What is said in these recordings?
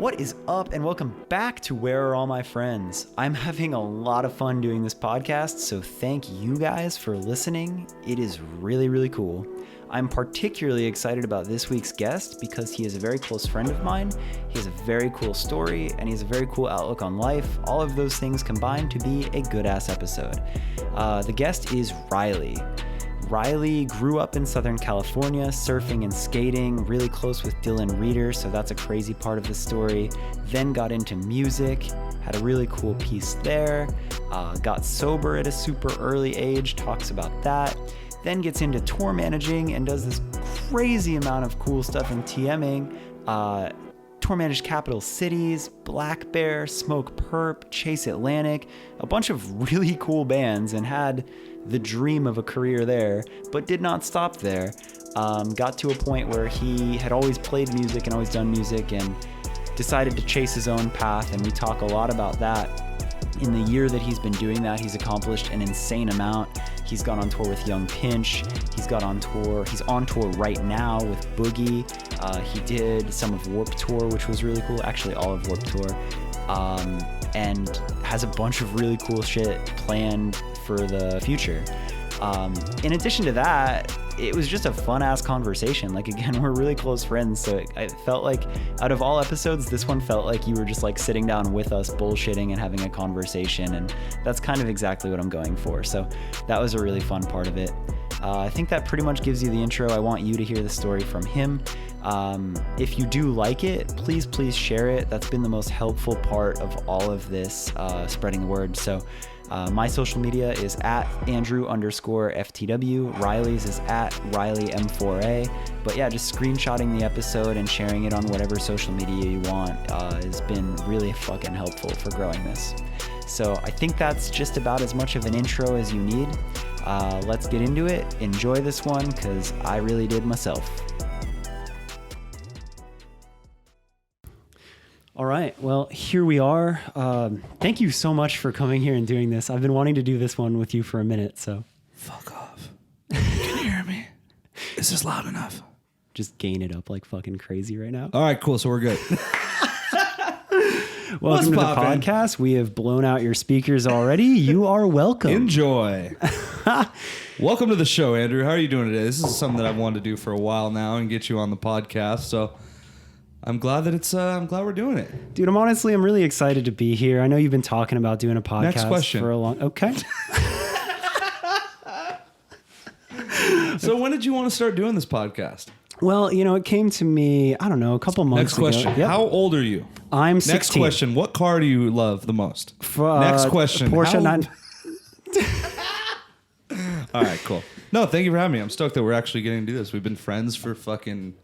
What is up, and welcome back to Where Are All My Friends? I'm having a lot of fun doing this podcast, so thank you guys for listening. It is really, really cool. I'm particularly excited about this week's guest because he is a very close friend of mine. He has a very cool story, and he has a very cool outlook on life. All of those things combined to be a good-ass episode. The guest is Riley. Riley grew up in Southern California, surfing and skating, really close with Dylan Reeder, so that's a crazy part of the story. Then got into music, had a really cool piece there, got sober at a super early age, talks about that, then gets into tour managing and does this crazy amount of cool stuff in TMing. Tour managed Capital Cities, Blackbear, Smokepurpp, Chase Atlantic, a bunch of really cool bands, and had the dream of a career there, but did not stop there. Got to a point where he had always played music and always done music and decided to chase his own path, and we talk a lot about that. In the year that he's been doing that, he's accomplished an insane amount. He's gone on tour with Young Pinch. He's on tour right now with Boogie. He did some of Warped Tour, which was really cool. Actually, all of Warped Tour. And has a bunch of really cool shit planned for the future. In addition to that, it was just a fun-ass conversation. Like, again, we're really close friends, so it felt like, out of all episodes, this one felt like you were just, like, sitting down with us, bullshitting and having a conversation, and that's kind of exactly what I'm going for. So that was a really fun part of it. I think that pretty much gives you the intro. I want you to hear the story from him. If you do like it, please share it. That's been the most helpful part of all of this, spreading the word. So my social media is at Andrew_FTW. Riley's is at RileyM4A. But yeah, just screenshotting the episode and sharing it on whatever social media you want has been really fucking helpful for growing this. So I think that's just about as much of an intro as you need. Let's get into it. Enjoy this one, because I really did myself. All right, well, here we are. Thank you so much for coming here and doing this. I've been wanting to do this one with you for a minute, so. Fuck off. Can you hear me? Is this loud enough? Just gain it up like fucking crazy right now. All right, cool, so we're good. Welcome to the podcast. We have blown out your speakers already. You are welcome. Enjoy. Welcome to the show, Andrew. How are you doing today? This is something that I've wanted to do for a while now and get you on the podcast, so I'm glad that I'm glad we're doing it. Dude, I'm really excited to be here. I know you've been talking about doing a podcast Next question. For a long... Okay. So when did you want to start doing this podcast? Well, it came to me, I don't know, a couple months ago. Next question. Yep. How old are you? I'm 16. Next question. What car do you love the most? Next question. Porsche 9... All right, cool. No, thank you for having me. I'm stoked that we're actually getting to do this. We've been friends for fucking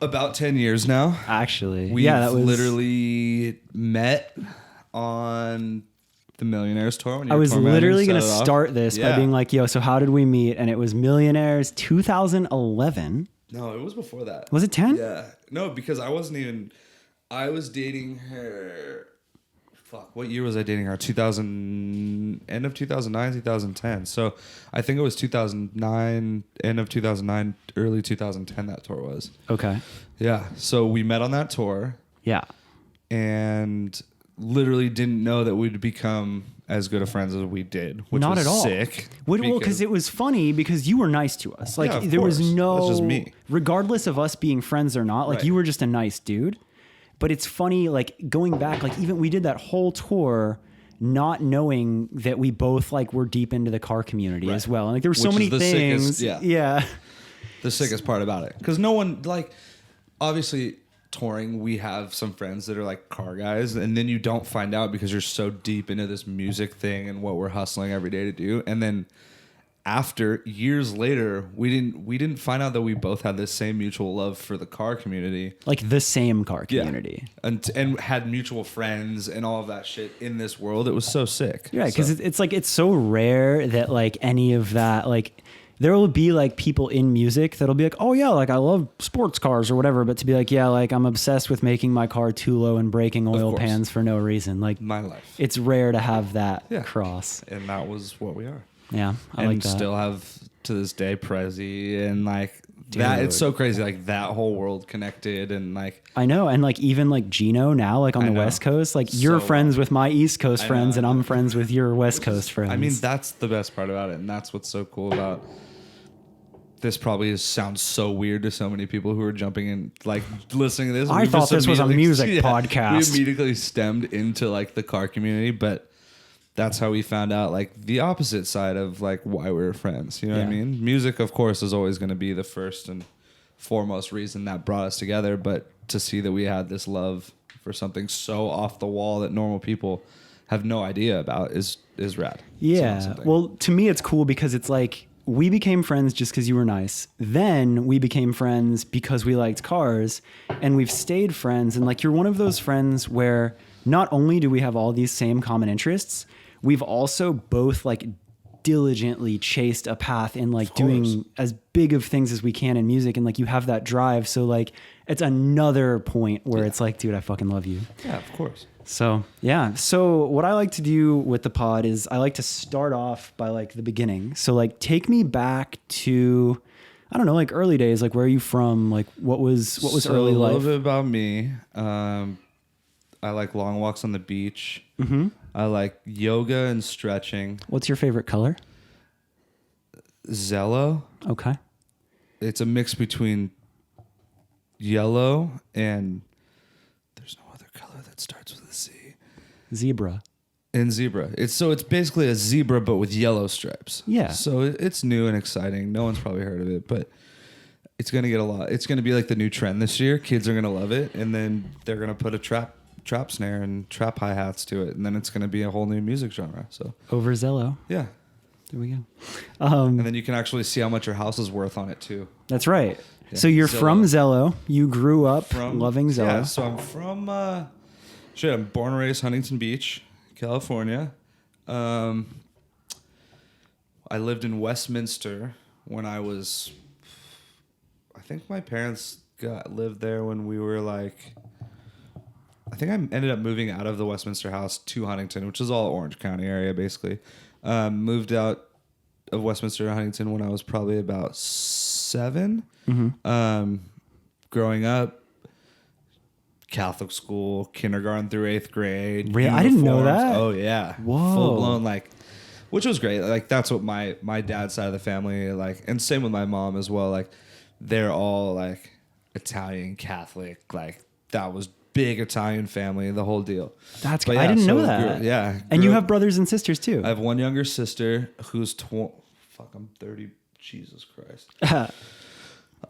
about 10 years now. Actually. We've literally met on the Millionaires Tour. When you I was literally going to start start this by being like, yo, so how did we meet? And it was Millionaires 2011. No, it was before that. Was it 10? Yeah. No, because I was dating her. Fuck, what year was I dating her? End of 2009, 2010. So I think it was 2009, end of 2009, early 2010 that tour was. Okay. Yeah. So we met on that tour. Yeah. And literally didn't know that we'd become as good of friends as we did, which Not was at all. Sick. Well, because it was funny because you were nice to us. Like, yeah, there was no... That's just me. Regardless of us being friends or not, like, Right. You were just a nice dude. But it's funny, like, going back, like, even we did that whole tour not knowing that we both, like, were deep into the car community as well. And, like, there were so many things. Yeah. The sickest part about it. Because no one, like, obviously touring, we have some friends that are, like, car guys. And then you don't find out because you're so deep into this music thing and what we're hustling every day to do. And then after, years later, we didn't find out that we both had the same mutual love for the car community. Like the same car community. Yeah. And had mutual friends and all of that shit in this world. It was so sick. Yeah, because it's like, it's so rare that like any of that, like there will be like people in music that'll be like, oh yeah, like I love sports cars or whatever. But to be like, yeah, like I'm obsessed with making my car too low and breaking oil pans for no reason. Like my life. It's rare to have that cross. And that was what we are. Yeah, I like that. And still have to this day Prezi and like That it's so crazy, like that whole world connected, and like I know, and like even like Gino now, like on the West Coast, like you're friends with my East Coast friends, and I'm friends with your West Coast friends. I mean, that's the best part about it, and that's what's so cool about this. Probably sounds so weird to so many people who are jumping in, like listening to this. I thought this was a music podcast. We immediately stemmed into like the car community, but that's how we found out like the opposite side of like why we were friends. You know what I mean? Music, of course, is always going to be the first and foremost reason that brought us together, but to see that we had this love for something so off the wall that normal people have no idea about is rad. Yeah. Well, to me, it's cool because it's like we became friends just because you were nice. Then we became friends because we liked cars, and we've stayed friends. And like, you're one of those friends where not only do we have all these same common interests, we've also both like diligently chased a path in like doing as big of things as we can in music. And like, you have that drive. So like, it's another point where it's like, dude, I fucking love you. Yeah, of course. So yeah. So what I like to do with the pod is I like to start off by like the beginning. So like, take me back to, I don't know, like early days. Like, where are you from? Like, what was early life? A little bit about me. I like long walks on the beach. Mm-hmm. I like yoga and stretching. What's your favorite color? Zello. Okay. It's a mix between yellow and there's no other color that starts with a Z. Zebra. And zebra. It's basically a zebra but with yellow stripes. Yeah. So it's new and exciting. No one's probably heard of it, but it's going to get a lot. It's going to be like the new trend this year. Kids are going to love it, and then they're going to put a trap snare and trap hi-hats to it, and then it's going to be a whole new music genre. So over Zello. Yeah. There we go. And then you can actually see how much your house is worth on it too. That's right. Yeah. So you're Zello. From Zello. You grew up loving Zello. Yeah, so I'm from I'm born and raised Huntington Beach, California. I lived in Westminster when I think my parents lived there when we were like, I think I ended up moving out of the Westminster house to Huntington, which is all Orange County area, basically. Moved out of Westminster to Huntington when I was probably about 7. Mm-hmm. Growing up, Catholic school, kindergarten through 8th grade. Really? I didn't know that. Oh, yeah. Whoa. Full blown, like, which was great. Like, that's what my dad's side of the family, like, and same with my mom as well. Like, they're all, like, Italian, Catholic. Like, that was big Italian family, the whole deal. That's good. I didn't know that. And you have brothers and sisters too. I have one younger sister who's I'm 30. Jesus Christ.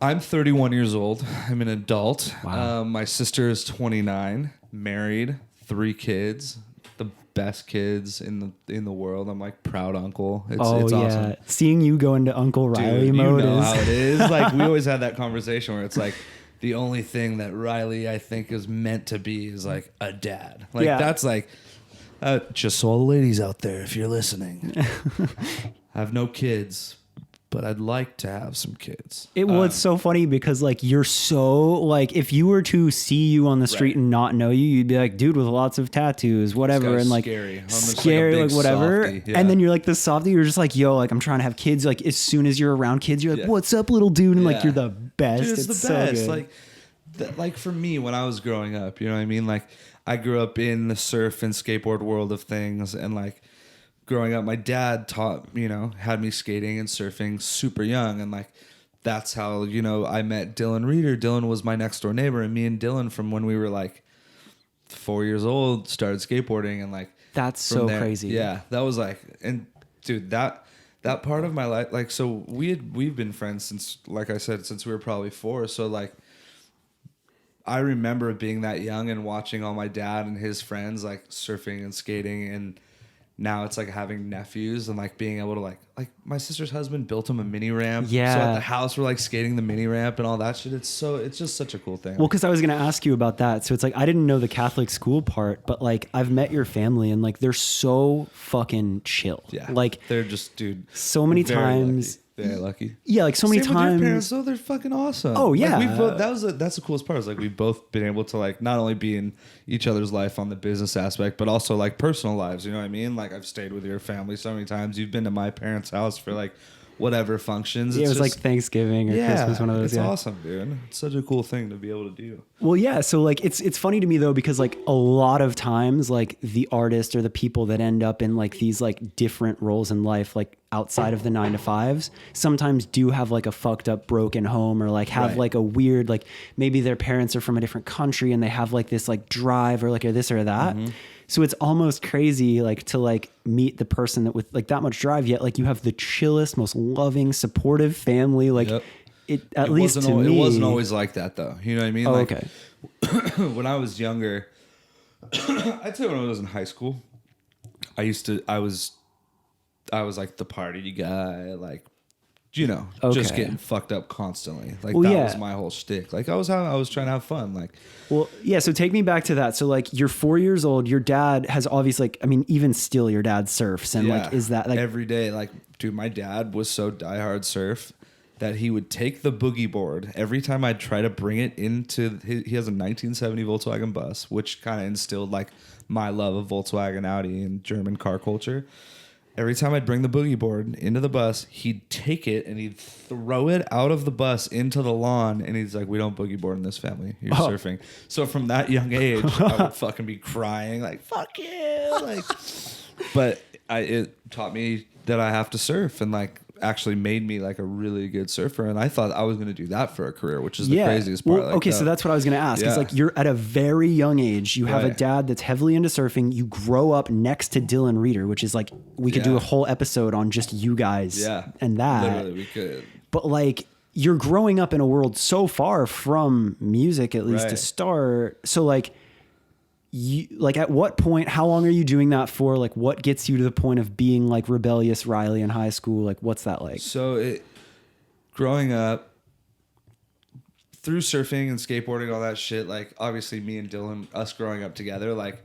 I'm 31 years old. I'm an adult. Wow. My sister is 29, married, 3 kids, the best kids in the world. I'm like proud uncle. It's awesome. Seeing you go into Uncle Riley mode you know is how it is. Like we always had that conversation where it's like, the only thing that Riley, I think, is meant to be is like a dad. Like that's like, just so all the ladies out there, if you're listening, I have no kids, but I'd like to have some kids. It's so funny because like you're so like if you were to see you on the street and not know you, you'd be like, dude with lots of tattoos, whatever, and like scary, like whatever. Yeah. And then you're like this softy. You're just like, yo, like I'm trying to have kids. Like as soon as you're around kids, you're like, what's up, little dude? And like you're the best. Dude, it's the best. So like for me when I was growing up, you know what I mean? Like I grew up in the surf and skateboard world of things, and like. Growing up, my dad had me skating and surfing super young. And like, that's how, I met Dylan Reeder. Dylan was my next door neighbor. And me and Dylan from when we were like 4 years old started skateboarding. And like, that's so crazy. Yeah. That was like, and dude, that part of my life, like, so we've been friends since, like I said, since we were probably 4. So like, I remember being that young and watching all my dad and his friends like surfing and skating, and now it's like having nephews and like being able to like my sister's husband built him a mini ramp. Yeah. So at the house we're like skating the mini ramp and all that shit. It's just such a cool thing. Well, because I was gonna ask you about that. So it's like I didn't know the Catholic school part, but like I've met your family and like they're so fucking chill. Yeah. Like they're just so many times. Very lucky. Yeah, like so many Same times. With your parents, though, they're fucking awesome. Oh yeah, like that's the coolest part. Is like we've both been able to like not only be in each other's life on the business aspect, but also like personal lives. You know what I mean? Like I've stayed with your family so many times. You've been to my parents' house for like whatever functions. Yeah, it was like Thanksgiving or Christmas, one of those. It's awesome, dude. It's such a cool thing to be able to do. Well, yeah. So like, it's funny to me though, because like a lot of times like the artist or the people that end up in like these like different roles in life, like outside of the 9-to-5s, sometimes do have like a fucked up broken home, or like have like a weird, like maybe their parents are from a different country and they have like this like drive or like or this or that. So it's almost crazy like to like meet the person that with like that much drive, yet like you have the chillest, most loving, supportive family. Like it least to me. It wasn't always like that though. You know what I mean? Oh, like, okay. When I was younger, I'd say when I was in high school, I was like the party guy, like, you know, just getting fucked up constantly. Like that was my whole shtick. Like I was trying to have fun. Like, well, yeah. So take me back to that. So like you're 4 years old, your dad has obviously like, I mean, even still your dad surfs and like, is that like every day? Like, dude, my dad was so diehard surf that he would take the boogie board every time I'd try to bring it into he has a 1970 Volkswagen bus, which kind of instilled like my love of Volkswagen, Audi, and German car culture. Every time I'd bring the boogie board into the bus, he'd take it and he'd throw it out of the bus into the lawn. And he's like, we don't boogie board in this family. You're surfing. So from that young age, I would fucking be crying like, fuck you. Like, but it taught me that I have to surf, and like actually made me like a really good surfer. And I thought I was going to do that for a career, which is the craziest part. Well, okay, so that's what I was going to ask. It's like you're at a very young age. You have a dad that's heavily into surfing. You grow up next to Dylan Reeder, which is like, we could do a whole episode on just you guys and that. Literally, we could. But like, you're growing up in a world so far from music, at least to start. So like, you like at what point, how long are you doing that for? Like what gets you to the point of being like rebellious Riley in high school? Like what's that like? So growing up through surfing and skateboarding, all that shit, like obviously me and Dylan, us growing up together, like,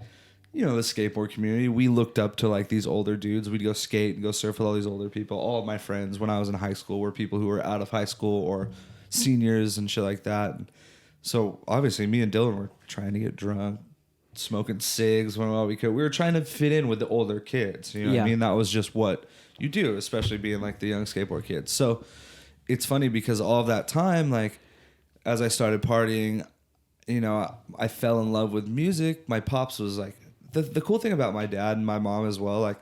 you know, the skateboard community, we looked up to like these older dudes. We'd go skate and go surf with all these older people. All of my friends when I was in high school were people who were out of high school or seniors and shit like that. And so obviously me and Dylan were trying to get drunk, smoking cigs when all we could. We were trying to fit in with the older kids. You know what I mean? That was just what you do, especially being like the young skateboard kids. So it's funny because all of that time, like as I started partying, you know, I fell in love with music. My pops was like, the cool thing about my dad and my mom as well, like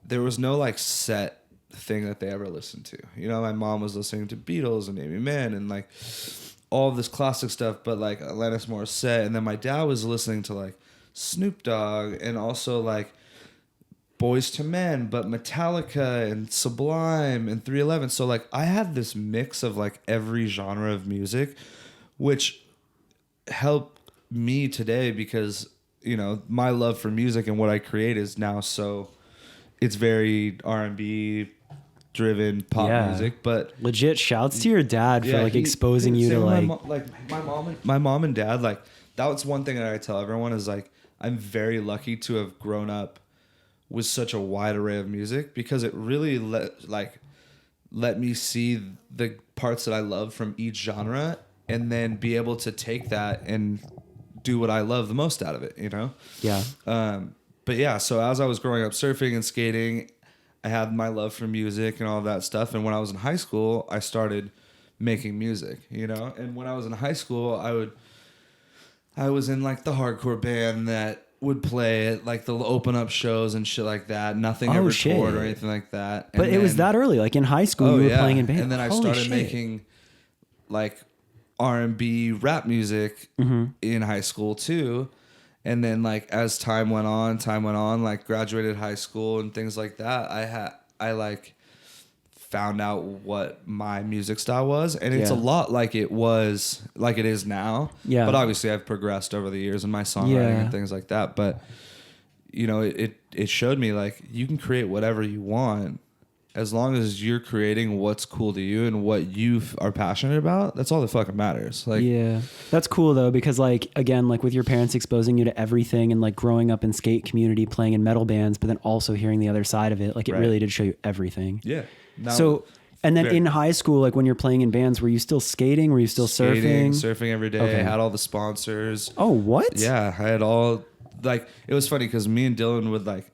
there was no like set thing that they ever listened to. You know, my mom was listening to Beatles and Amy Mann and like all of this classic stuff, but like Alanis Morissette. And then my dad was listening to like Snoop Dogg and also like Boys to Men, but Metallica and Sublime and 311. So like I had this mix of like every genre of music, which helped me today because, you know, my love for music and what I create is now so it's very R&B driven pop music, but legit shouts to your dad for like exposing you to like my mom and dad. Like that was one thing that I tell everyone is like I'm very lucky to have grown up with such a wide array of music because it really let me see the parts that I love from each genre and then be able to take that and do what I love the most out of it, you know? Yeah. But yeah, so as I was growing up surfing and skating, I had my love for music and all that stuff. And when I was in high school, I started making music, you know? And when I was in high school, I was in like the hardcore band that would play at like the open up shows and shit like that. Nothing ever toured or anything like that. But it was that early, like in high school, you were playing in bands. And then I started making like R&B rap music in high school too. And then like as time went on, like graduated high school and things like that, I like found out what my music style was, and it's a lot like it is now. Yeah. But obviously I've progressed over the years in my songwriting and things like that. But you know, it showed me like you can create whatever you want as long as you're creating what's cool to you and what you are passionate about. That's all that fucking matters. Like, yeah, that's cool though, because like, again, like with your parents exposing you to everything and like growing up in skate community, playing in metal bands, but then also hearing the other side of it, like it really did show you everything. Yeah. So, and then in high school, like when you're playing in bands, were you still skating? Were you still surfing? Surfing every day. Okay. I had all the sponsors. Oh, what? Yeah. I had all, like, it was funny because me and Dylan would like,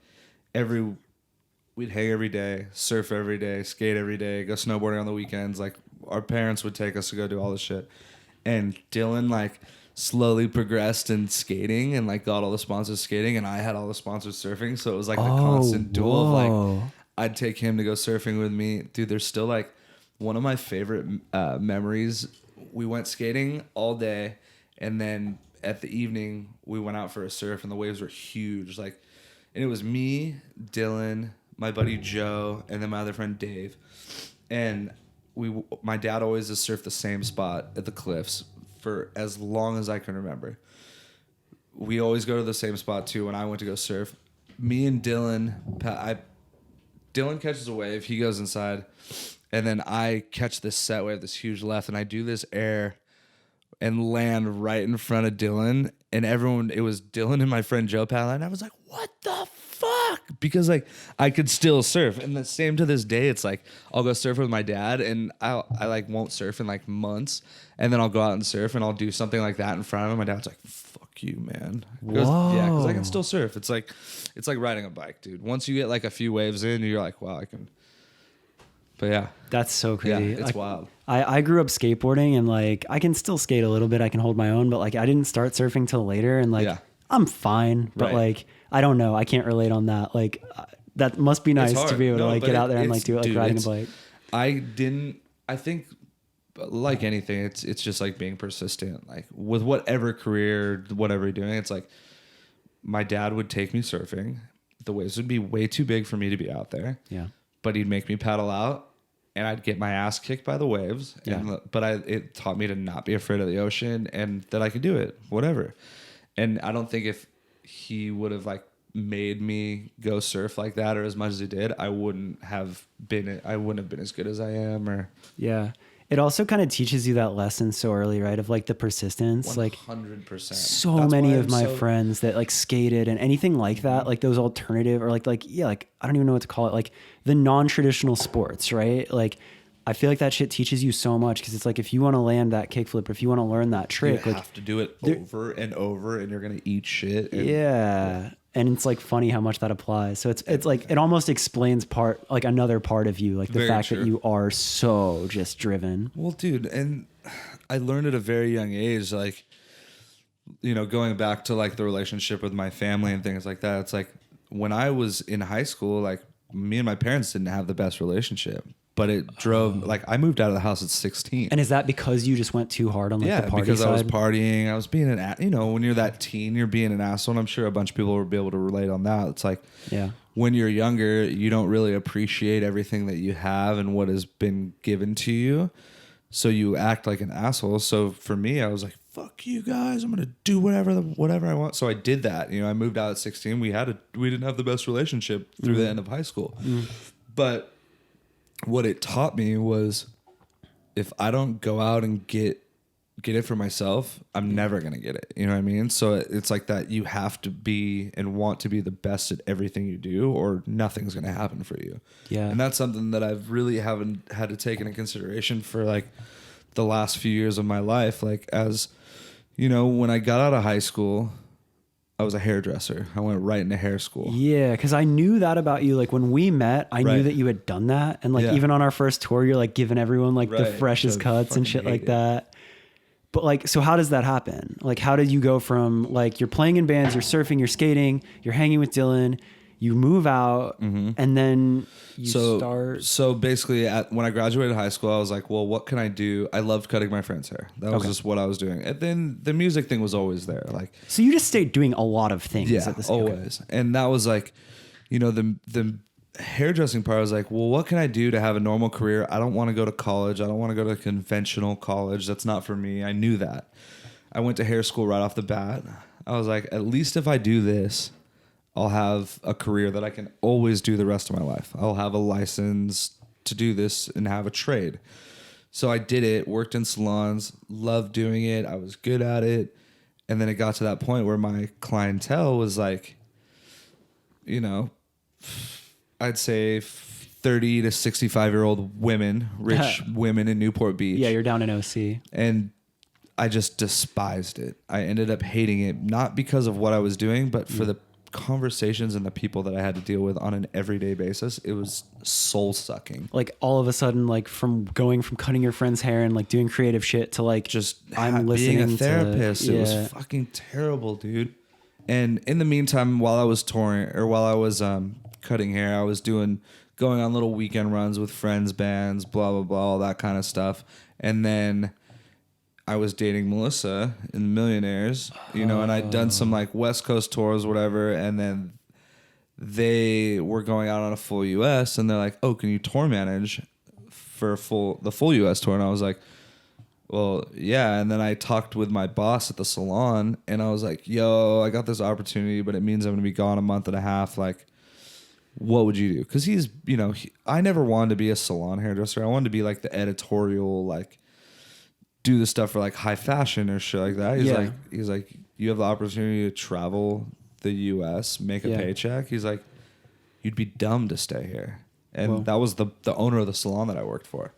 we we'd hang every day, surf every day, skate every day, go snowboarding on the weekends. Like our parents would take us to go do all this shit. And Dylan like slowly progressed in skating and like got all the sponsors skating, and I had all the sponsors surfing. So it was like the constant duel of like I'd take him to go surfing with me. Dude, there's still like one of my favorite memories. We went skating all day, and then at the evening we went out for a surf, and the waves were huge. Like, and it was me, Dylan, my buddy Joe, and then my other friend Dave. And my dad always has surfed the same spot at the cliffs for as long as I can remember. We always go to the same spot too. When I went to go surf, me and Dylan, Dylan catches a wave, he goes inside, and then I catch this set wave, this huge left, and I do this air and land right in front of Dylan, and everyone, it was Dylan and my friend Joe paddling, and I was like, what the fuck? Because like I could still surf. And the same to this day, it's like I'll go surf with my dad, and I like won't surf in like months, and then I'll go out and surf, and I'll do something like that in front of him. My dad's like, fuck you, man. Yeah, because I can still surf. It's like riding a bike, dude. Once you get like a few waves in, you're like, wow, I can. But yeah, that's so crazy. Yeah, it's wild. I grew up skateboarding, and like I can still skate a little bit. I can hold my own, but like I didn't start surfing till later, and like I'm fine, but like I don't know. I can't relate on that. Like that must be nice to be able to like get out there and like do it like riding a bike. I think like anything, it's just like being persistent. Like with whatever career, whatever you're doing, it's like my dad would take me surfing. The waves would be way too big for me to be out there. Yeah. But he'd make me paddle out, and I'd get my ass kicked by the waves. Yeah. But it taught me to not be afraid of the ocean, and that I could do it, whatever. And I don't think if he would have like made me go surf like that or as much as he did, I wouldn't have been as good as I am. Or it also kind of teaches you that lesson so early, right? Of like the persistence. 100%. Like 100%. So many of my friends that like skated and anything like that, like those alternative or like I don't even know what to call it, like the non-traditional sports, right? Like I feel like that shit teaches you so much, because it's like if you want to land that kickflip, or if you want to learn that trick, you like have to do it over and over, and you're gonna eat shit. And it's like funny how much that applies. So it's like it almost explains another part of you, like the fact that you are so just driven. Well, dude, and I learned at a very young age, like, you know, going back to like the relationship with my family and things like that. It's like when I was in high school, like me and my parents didn't have the best relationship. But it drove, like, I moved out of the house at 16. And is that because you just went too hard on like the party side? I was partying. I was being when you're that teen, you're being an asshole. And I'm sure a bunch of people will be able to relate on that. It's like, when you're younger, you don't really appreciate everything that you have and what has been given to you. So you act like an asshole. So for me, I was like, fuck you guys. I'm going to do whatever I want. So I did that. You know, I moved out at 16. We didn't have the best relationship through the end of high school. But what it taught me was, if I don't go out and get it for myself, I'm never going to get it. You know what I mean? So it's like that you have to be and want to be the best at everything you do, or nothing's going to happen for you. Yeah. And that's something that I've really haven't had to take into consideration for like the last few years of my life. Like, as you know, when I got out of high school, I was a hairdresser. I went right into hair school. Yeah, because I knew that about you. Like when we met, I knew that you had done that. And like even on our first tour, you're like giving everyone like the freshest cuts and shit like that. But like, so how does that happen? Like, how did you go from like you're playing in bands, you're surfing, you're skating, you're hanging with Dylan, you move out, and then you start. So basically, when I graduated high school, I was like, well, what can I do? I loved cutting my friend's hair. That was just what I was doing. And then the music thing was always there. Like, so you just stayed doing a lot of things. At the same always. And that was like, you know, the hairdressing part. I was like, well, what can I do to have a normal career? I don't want to go to college. I don't want to go to conventional college. That's not for me. I knew that. I went to hair school right off the bat. I was like, at least if I do this, I'll have a career that I can always do the rest of my life. I'll have a license to do this and have a trade. So I did it, worked in salons, loved doing it. I was good at it. And then it got to that point where my clientele was like, you know, I'd say 30 to 65-year-old women, rich women in Newport Beach. Yeah, you're down in OC. And I just despised it. I ended up hating it, not because of what I was doing, but for the conversations and the people that I had to deal with on an everyday basis, it was soul sucking. Like all of a sudden, like from cutting your friend's hair and like doing creative shit to like Just I'm listening being a therapist. to, It was fucking terrible, dude. And in the meantime, while I was touring or while I was cutting hair, I was going on little weekend runs with friends, bands, blah blah blah, all that kind of stuff. And then I was dating Melissa in Millionaires, and I'd done some like West Coast tours, whatever, and then they were going out on a full US, and they're like, "Oh, can you tour manage for the full US tour?" And I was like, "Well, yeah." And then I talked with my boss at the salon, and I was like, "Yo, I got this opportunity, but it means I'm going to be gone a month and a half. Like, what would you do?" Because he's, I never wanted to be a salon hairdresser. I wanted to be like the editorial, like, do the stuff for like high fashion or shit like that. He's like, you have the opportunity to travel the US, make a paycheck. He's like, you'd be dumb to stay here. And that was the owner of the salon that I worked for.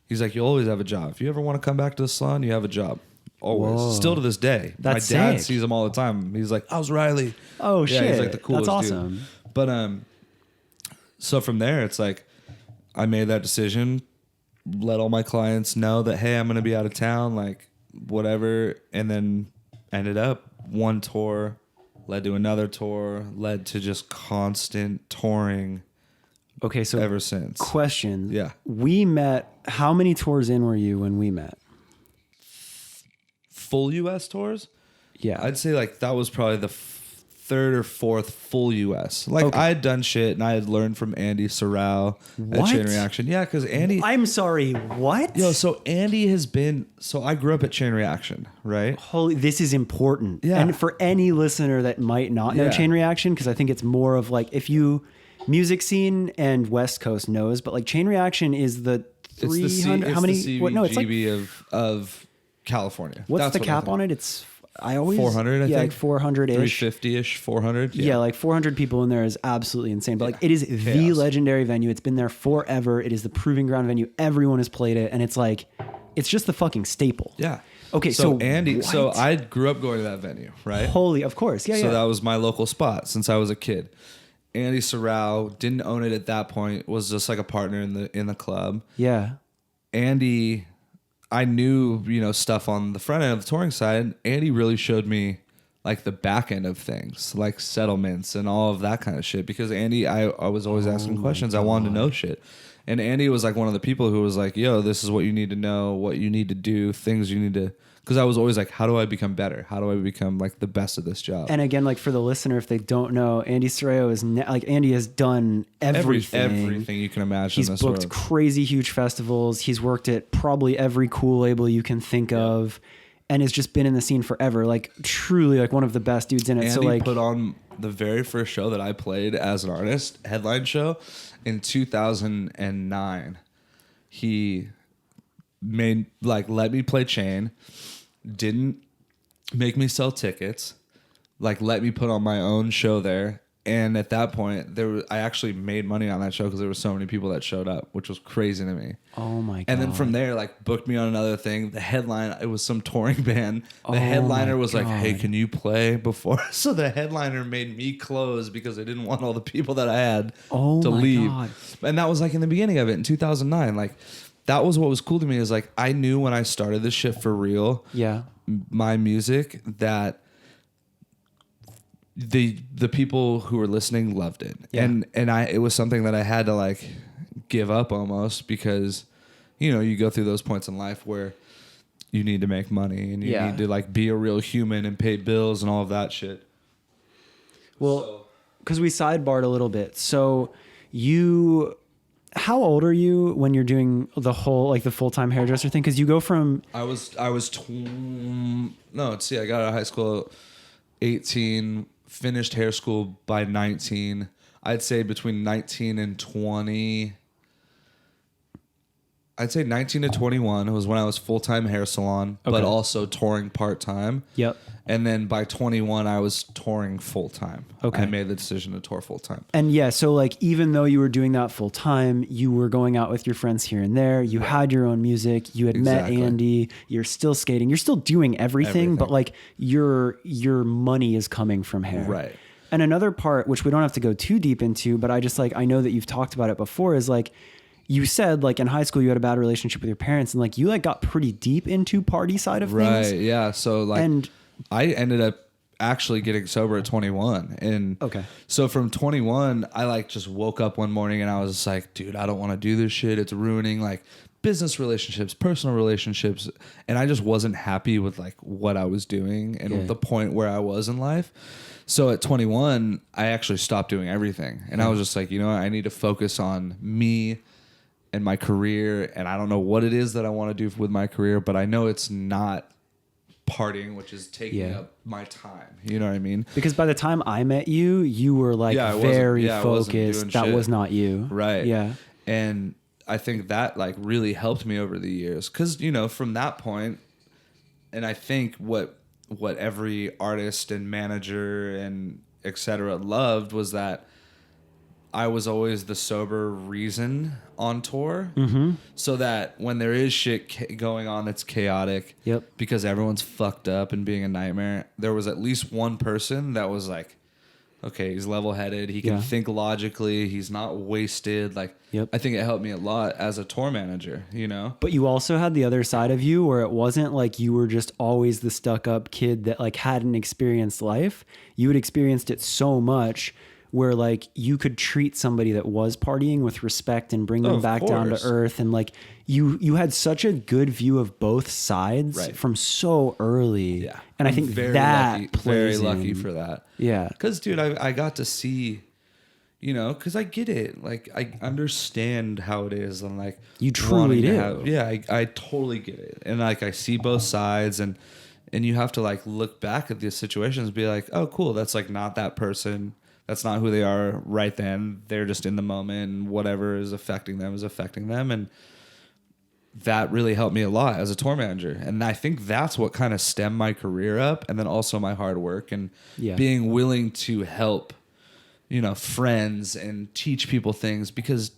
He's like, you always have a job. If you ever want to come back to the salon, you have a job. Always. Whoa. Still to this day. That's my dad sick. sees him all the time. He's like, how's Riley? Oh, shit. He's like the coolest That's awesome. dude. But so from there, it's like I made that decision, let all my clients know that, hey, I'm going to be out of town, like whatever. And then ended up one tour, led to another tour, led to just constant touring. Okay, so ever since. Question. Yeah. We met, how many tours in were you when we met? Full US tours? Yeah. I'd say like that was probably the third or fourth full US. Like I had done shit and I had learned from Andy Sorrell at Chain Reaction. Yeah, because Andy... I'm sorry, what? Yo, so Andy has been... So I grew up at Chain Reaction, right? Holy, this is important. Yeah. And for any listener that might not know Chain Reaction, because I think it's more of like, if you... Music scene and West Coast knows, but like Chain Reaction is the 300... How many... The what? No, it's like... of California. What's the cap on it? It's... I always 400, I think. Like 400-ish. 350-ish, 400. Yeah, like 400 people in there is absolutely insane. But like it is the legendary venue. It's been there forever. It is the proving ground venue. Everyone has played it, and it's like, it's just the fucking staple. Yeah. Okay, so Andy, what? so I grew up going to that venue, right? Holy, of course, yeah. So that was my local spot since I was a kid. Andy Sorrell didn't own it at that point. Was just like a partner in the club. Yeah. Andy, I knew, stuff on the front end of the touring side. Andy really showed me like the back end of things, like settlements and all of that kind of shit. Because Andy, I was always asking questions. I wanted to know shit. And Andy was like one of the people who was like, yo, this is what you need to know, what you need to do, things you need to... Because I was always like, how do I become better? How do I become like the best at this job? And again, like for the listener, if they don't know, Andy Sorrell is like Andy has done everything. Everything you can imagine. He's in this booked world. crazy huge festivals. He's worked at probably every cool label you can think of, and has just been in the scene forever. Like truly, like one of the best dudes in it. Andy so like put on the very first show that I played as an artist, headline show, in 2009. He let me play Chain. Didn't make me sell tickets, let me put on my own show there. And at that point, I actually made money on that show because there were so many people that showed up, which was crazy to me. Oh my God. And then from there, booked me on another thing. The headline, it was some touring band. The headliner was like, hey, can you play before? So the headliner made me close because I didn't want all the people that I had to leave. God. And that was in the beginning of it in 2009. That was what was cool to me is I knew when I started this shit for real. Yeah. My music that the people who were listening loved it. Yeah. And it was something that I had to give up almost because you go through those points in life where you need to make money and you need to be a real human and pay bills and all of that shit. Well, because we sidebarred a little bit. So how old are you when you're doing the whole the full-time hairdresser thing? Because you go from I got out of high school 18, finished hair school by 19. I'd say between 19 and 20. I'd say 19 to 21 was when I was full-time hair salon, but also touring part-time. Yep. And then by 21, I was touring full-time. Okay. I made the decision to tour full-time. And so even though you were doing that full-time, you were going out with your friends here and there. You had your own music. You had met Andy. You're still skating. You're still doing everything. But your money is coming from hair. Right. And another part, which we don't have to go too deep into, but I know that you've talked about it before, is like, you said like in high school you had a bad relationship with your parents, and like you like got pretty deep into party side of things. Right. Yeah. So like, And I ended up actually getting sober at 21. And okay. so from 21, I like just woke up one morning and I was just like, dude, I don't want to do this shit. It's ruining like business relationships, personal relationships. And I just wasn't happy with like what I was doing and the point where I was in life. So at 21, I actually stopped doing everything. And I was just like, you know what? I need to focus on me and my career. And I don't know what it is that I want to do with my career, but I know it's not partying, which is taking up my time. You know what I mean? Because by the time I met you, you were like very focused. That was not you. Right. Yeah. And I think that like really helped me over the years. Cause you know, from that point, and I think what every artist and manager and et cetera loved was that I was always the sober reason on tour. Mm-hmm. So that when there is shit going on that's chaotic, because everyone's fucked up and being a nightmare, there was at least one person that was like, okay, he's level-headed. He can think logically. He's not wasted. Like, I think it helped me a lot as a tour manager, you know? But you also had the other side of you where it wasn't like you were just always the stuck-up kid that like hadn't experienced life. You had experienced it so much where like you could treat somebody that was partying with respect and bring them back down to earth. And like you had such a good view of both sides from so early. Yeah. And I think that very lucky for that. Yeah. Cause dude, I got to see, you know, cause I get it. Like I understand how it is. And like, you truly do. I totally get it. And like, I see both sides and you have to like look back at these situations and be like, oh cool. That's like not that person. That's not who they are right then. They're just in the moment, and whatever is affecting them is affecting them. And that really helped me a lot as a tour manager. And I think that's what kind of stemmed my career up. And then also my hard work and being willing to help, you know, friends and teach people things, because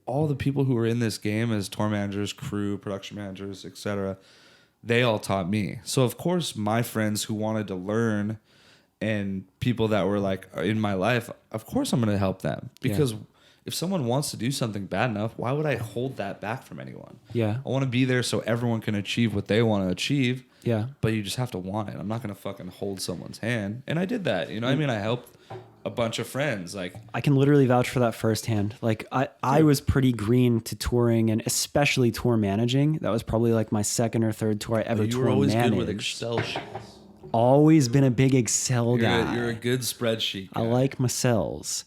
all the people who are in this game as tour managers, crew, production managers, etc., they all taught me. So of course my friends who wanted to learn and people that were like in my life, of course I'm going to help them, because if someone wants to do something bad enough, why would I hold that back from anyone? Yeah. I want to be there so everyone can achieve what they want to achieve. Yeah. But you just have to want it. I'm not going to fucking hold someone's hand. And I did that. You know what I mean? I helped a bunch of friends. Like, I can literally vouch for that firsthand. Like I was pretty green to touring, and especially tour managing. That was probably like my second or third tour I ever tour managed. You were always good with Excel sheets. Always been a big Excel guy. You're a good spreadsheet guy. I like my cells.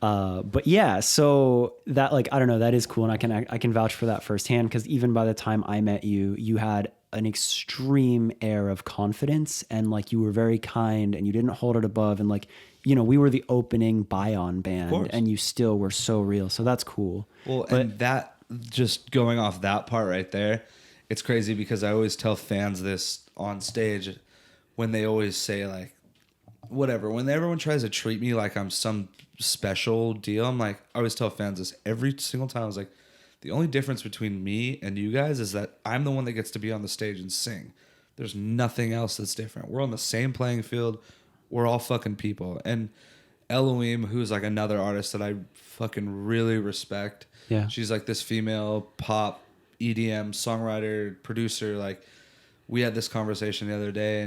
But yeah, so that like, I don't know, that is cool. And I can vouch for that firsthand, because even by the time I met you, you had an extreme air of confidence, and like you were very kind and you didn't hold it above. And like, you know, we were the opening buy-on band, and you still were so real. So that's cool. Well, and that, just going off that part right there, it's crazy because I always tell fans this on stage when they always say like, whatever, when everyone tries to treat me like I'm some special deal, I'm like, I always tell fans this every single time. I was like, the only difference between me and you guys is that I'm the one that gets to be on the stage and sing. There's nothing else that's different. We're on the same playing field. We're all fucking people. And Elohim, who's like another artist that I fucking really respect. Yeah. She's like this female pop EDM songwriter, producer. Like, we had this conversation the other day,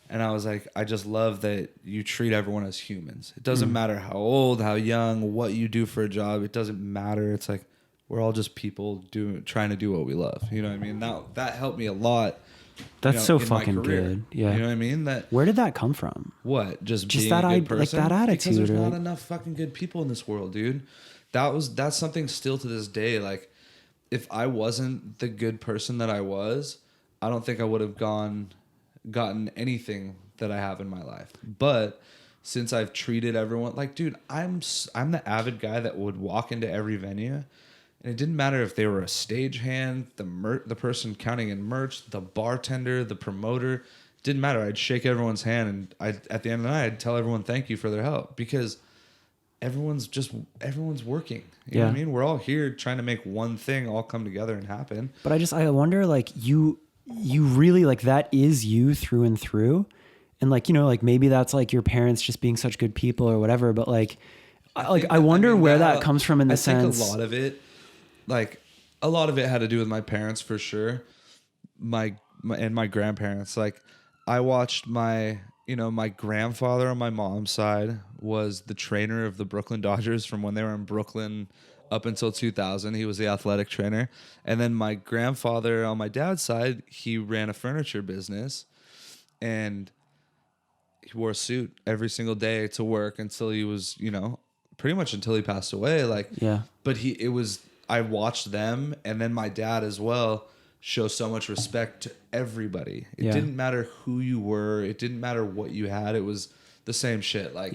and I was like, I just love that you treat everyone as humans. It doesn't matter how old, how young, what you do for a job. It doesn't matter. It's like, we're all just people trying to do what we love. You know what I mean? That helped me a lot. That's so fucking good. Yeah. You know what I mean? Where did that come from? What? Just being that a good person? Like that attitude. Because there's not enough fucking good people in this world, dude. That's something still to this day. Like, if I wasn't the good person that I was, I don't think I would have gotten anything that I have in my life. But since I've treated everyone like, dude, I'm the avid guy that would walk into every venue, and it didn't matter if they were a stagehand, the person counting in merch, the bartender, the promoter. Didn't matter. I'd shake everyone's hand, and at the end of the night, I'd tell everyone thank you for their help, because everyone's working. You know what I mean? We're all here trying to make one thing all come together and happen. But I wonder, like, you really, like, that is you through and through. And like, you know, like maybe that's like your parents just being such good people or whatever, but like, I wonder where that comes from in the sense. I think a lot of it had to do with my parents for sure. My grandparents. Like I watched my grandfather on my mom's side was the trainer of the Brooklyn Dodgers from when they were in Brooklyn up until 2000. He was the athletic trainer. And then my grandfather on my dad's side, he ran a furniture business, and he wore a suit every single day to work until he was, pretty much until he passed away. Like, yeah. But I watched them, and then my dad as well show so much respect to everybody. It didn't matter who you were. It didn't matter what you had. It was the same shit. Like,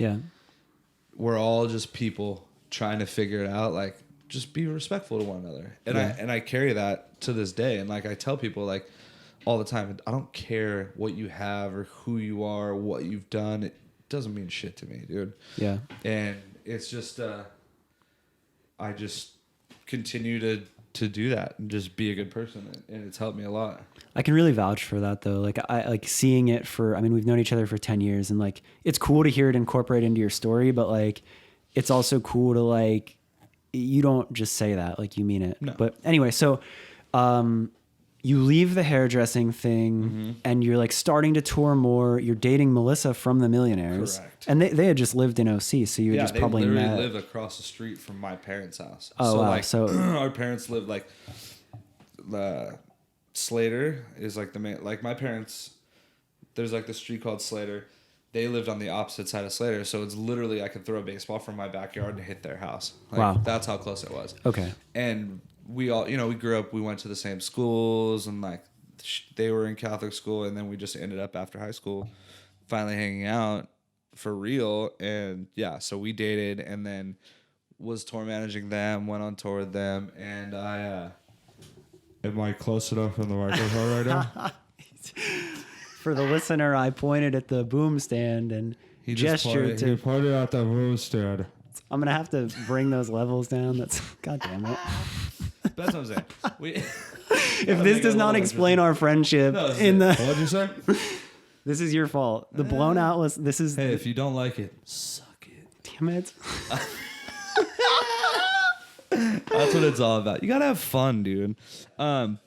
we're all just people trying to figure it out. Like, just be respectful to one another. And I carry that to this day. And like, I tell people like all the time, I don't care what you have or who you are, or what you've done. It doesn't mean shit to me, dude. Yeah. And it's just, I just continue to do that and just be a good person, and it's helped me a lot. I can really vouch for that though. Like I like seeing it we've known each other for 10 years, and like it's cool to hear it incorporated into your story, but like it's also cool to like you don't just say that, like you mean it. No. But anyway, so you leave the hairdressing thing, and you're like starting to tour more. You're dating Melissa from The Millionaires. Correct. And they had just lived in OC, so you had just probably met. Yeah, they literally lived across the street from my parents' house. Oh, so wow. Like, so our parents lived like Slater is like the main, like my parents, there's like the street called Slater. They lived on the opposite side of Slater, so it's literally I could throw a baseball from my backyard and hit their house. Like, wow. That's how close it was. Okay. And we all, we grew up, we went to the same schools, and like they were in Catholic school, and then we just ended up after high school finally hanging out for real. And yeah, so we dated, and then was tour managing them, went on tour with them, and I am I close enough in the microphone right now? For the listener, I pointed at the boom stand and he gestured He pointed at the boom stand. I'm gonna have to bring those levels down. That's God damn it. That's what I'm saying. If this does not explain our friendship, what'd you say? This is your fault. The blown out list. This is. Hey, if you don't like it, suck it. Damn it. That's what it's all about. You gotta have fun, dude. But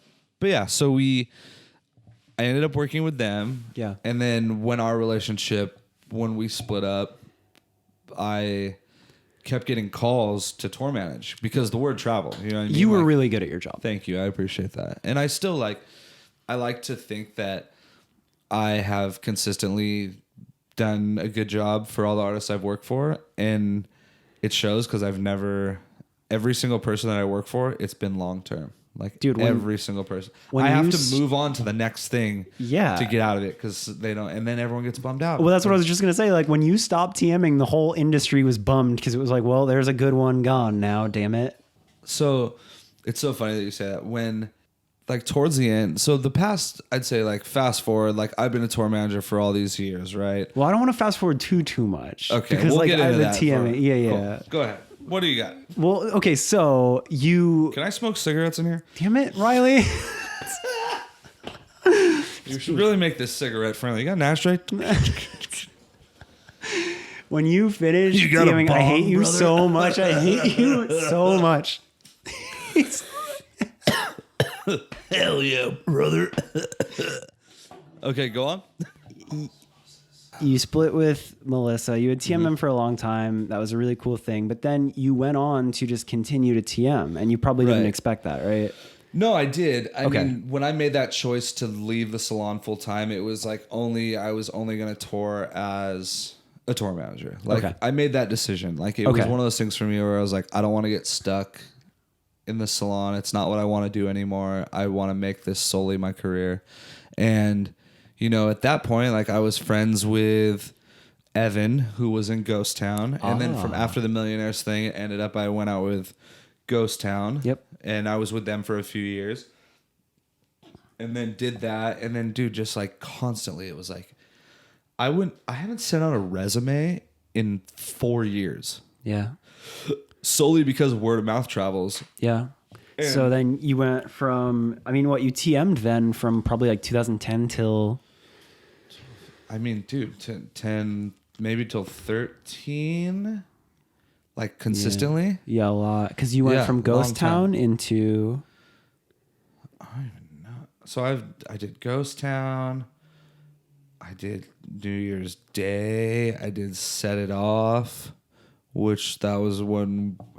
yeah, so I ended up working with them. Yeah. And then when we split up, I kept getting calls to tour manage because the word traveled. You know what I mean? You were really good at your job. Thank you. I appreciate that. And I still I like to think that I have consistently done a good job for all the artists I've worked for. And it shows because every single person that I work for, it's been long term. Like, dude, every single person. I have to move on to the next thing to get out of it because they don't, and then everyone gets bummed out. Well, that's what I was just going to say. Like, when you stopped TMing, the whole industry was bummed because it was like, well, there's a good one gone now, damn it. So, it's so funny that you say that. When, like, towards the end, so the past, I'd say, like, fast forward, like, I've been a tour manager for all these years, right? Well, I don't want to fast forward too much. Okay, because, we'll like, get into that. TMing. Yeah. Cool. Go ahead. What do you got? Well, okay, so you... Can I smoke cigarettes in here? Damn it, Riley. You should really make this cigarette friendly. You got an ashtray? When you finish TMing, I hate you so much. I hate you so much. Hell yeah, brother. Okay, go on. You split with Melissa. You had TM them for a long time. That was a really cool thing. But then you went on to just continue to TM, and you probably didn't expect that, right? No, I did. I mean, when I made that choice to leave the salon full time, it was like I was only going to tour as a tour manager. Like, I made that decision. Like, it was one of those things for me where I was like, I don't want to get stuck in the salon. It's not what I want to do anymore. I want to make this solely my career. And at that point, like, I was friends with Evan, who was in Ghost Town. And then from after the Millionaires thing, it ended up I went out with Ghost Town. Yep. And I was with them for a few years. And then did that. And then, dude, just like constantly, it was like, I haven't sent out a resume in 4 years. Yeah. Solely because word of mouth travels. Yeah. And so then you went from, you TM'd then from probably like 2010 till I mean, dude, 10 maybe till 13, like consistently. Yeah, a lot. Because you went from Ghost Town into. I don't even know. So I did Ghost Town. I did New Year's Day. I did Set It Off, which that was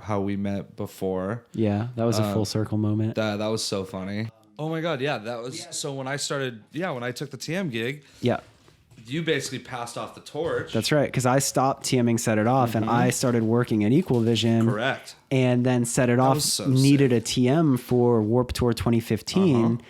how we met before. Yeah, that was a full circle moment. That was so funny. Oh my God, yeah, that was so when I started. Yeah, when I took the TM gig. Yeah. You basically passed off the torch. That's right, because I stopped TMing Set It Off, and I started working at Equal Vision. Correct. And then Set It Off needed a TM for Warped Tour 2015,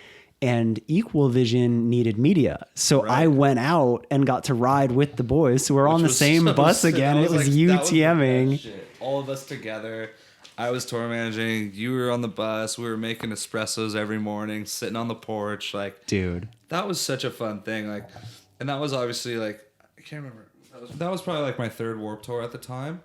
and Equal Vision needed media. So I went out and got to ride with the boys. So we're on the same bus again. It was you TMing. All of us together. I was tour managing. You were on the bus. We were making espressos every morning, sitting on the porch. Like, dude, that was such a fun thing. Like. And that was obviously like, I can't remember. That was probably like my third Warped Tour at the time.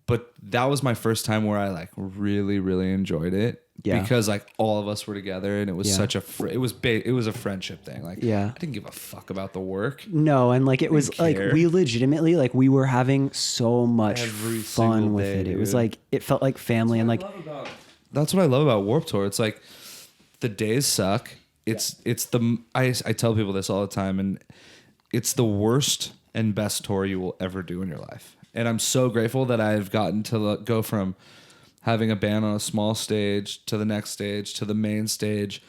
But that was my first time where I like really, really enjoyed it. Yeah. Because like all of us were together and it was such it was a friendship thing. Like, I didn't give a fuck about the work. No. And like, it was like, we legitimately, like we were having so much fun with it. Dude. It was like, it felt like family. And like, that's what I love about Warped Tour. It's like the days suck. I tell people this all the time, and it's the worst and best tour you will ever do in your life. And I'm so grateful that I've gotten to go from having a band on a small stage to the next stage to the main stage,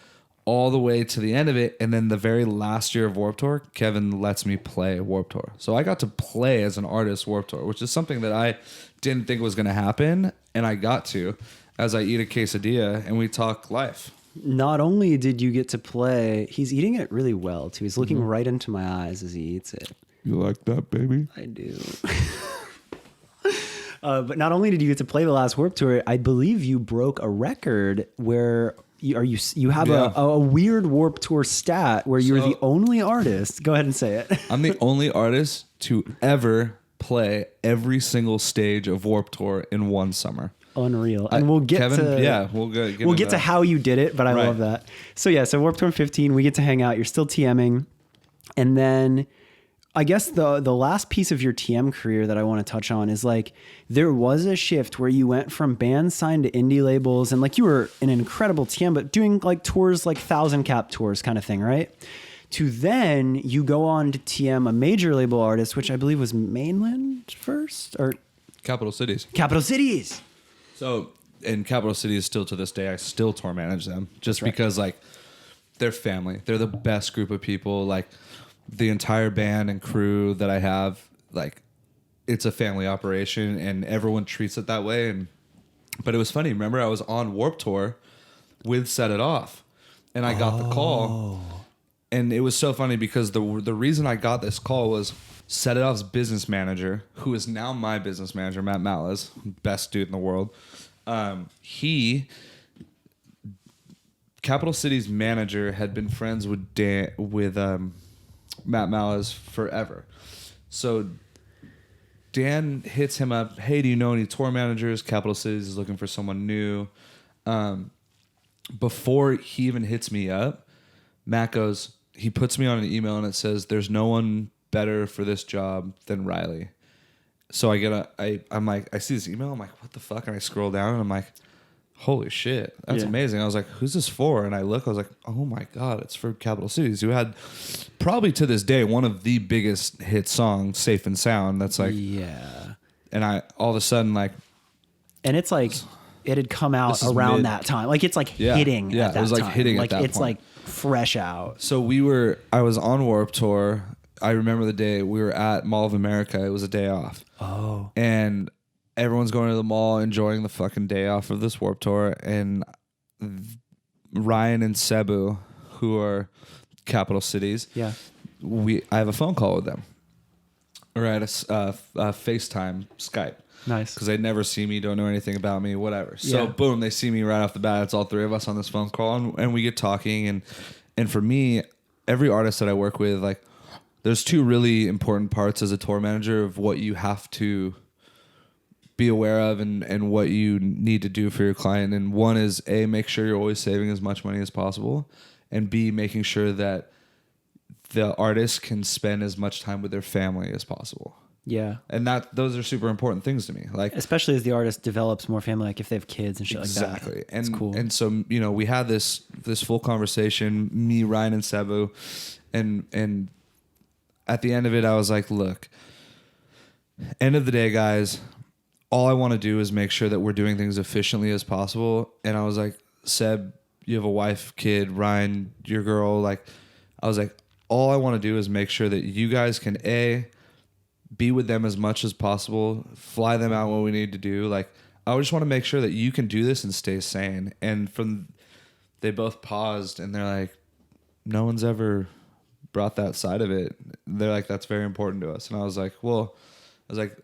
all the way to the end of it. And then the very last year of Warped Tour, Kevin lets me play Warped Tour. So I got to play as an artist Warped Tour, which is something that I didn't think was going to happen. And I got to, as I eat a quesadilla and we talk life. Not only did you get to play, he's eating it really well too. He's looking right into my eyes as he eats it. You like that, baby? I do. But not only did you get to play the last Warped Tour, I believe you broke a record where you have a weird Warped Tour stat where you're the only artist. Go ahead and say it. I'm the only artist to ever play every single stage of Warped Tour in one summer. Unreal. And we'll get we'll get to how you did it, but I love that. So Warped Tour 15, we get to hang out. You're still TMing. And then I guess the last piece of your TM career that I want to touch on is like there was a shift where you went from bands signed to indie labels and like you were an incredible TM, but doing like tours, like 1,000 cap tours kind of thing, right? To then you go on to TM a major label artist, which I believe was Mainland first or Capital Cities. Capital Cities. So, and Capital Cities still to this day, I still tour manage them just because like they're family. They're the best group of people. Like the entire band and crew that I have, like it's a family operation and everyone treats it that way. But it was funny. Remember I was on Warped Tour with Set It Off and I got the call and it was so funny because the reason I got this call was Set It Off's business manager, who is now my business manager, Matt Mallas, best dude in the world. Capital City's manager had been friends with Matt Mallas forever. So Dan hits him up. Hey, do you know any tour managers? Capital Cities is looking for someone new. Before he even hits me up, Matt goes, he puts me on an email and it says, there's no one better for this job than Riley. So I'm like, I see this email. I'm like, what the fuck? And I scroll down and I'm like, holy shit, that's amazing. I was like, who's this for? And I look, I was like, oh my God, it's for Capital Cities, who had probably to this day one of the biggest hit songs, Safe and Sound. That's like, and I all of a sudden like, and it's like it had come out around that time. Like it's like hitting. Yeah, at that it was like time. hitting like at that it's point. Like fresh out. So I was on Warped Tour. I remember the day we were at Mall of America. It was a day off. Oh. And everyone's going to the mall, enjoying the fucking day off of this Warped Tour. And Ryan and Cebu, who are Capital Cities, I have a phone call with them. Or at a FaceTime, Skype. Nice. Because they never see me, don't know anything about me, whatever. So boom, they see me right off the bat. It's all three of us on this phone call, and we get talking. And for me, every artist that I work with, like, there's two really important parts as a tour manager of what you have to be aware of and what you need to do for your client. And one is A, make sure you're always saving as much money as possible, and B, making sure that the artist can spend as much time with their family as possible. Yeah. And those are super important things to me. Like, especially as the artist develops more family, like if they have kids and shit like that. Exactly. And it's cool. And so, we had this full conversation, me, Ryan, and Sebu, and at the end of it, I was like, look, end of the day, guys, all I want to do is make sure that we're doing things efficiently as possible. And I was like, Seb, you have a wife, kid, Ryan, your girl. Like, I was like, all I want to do is make sure that you guys can be with them as much as possible, fly them out when we need to do. Like, I just want to make sure that you can do this and stay sane. And they both paused and they're like, no one's ever brought that side of it. They're like, that's very important to us. And I was like,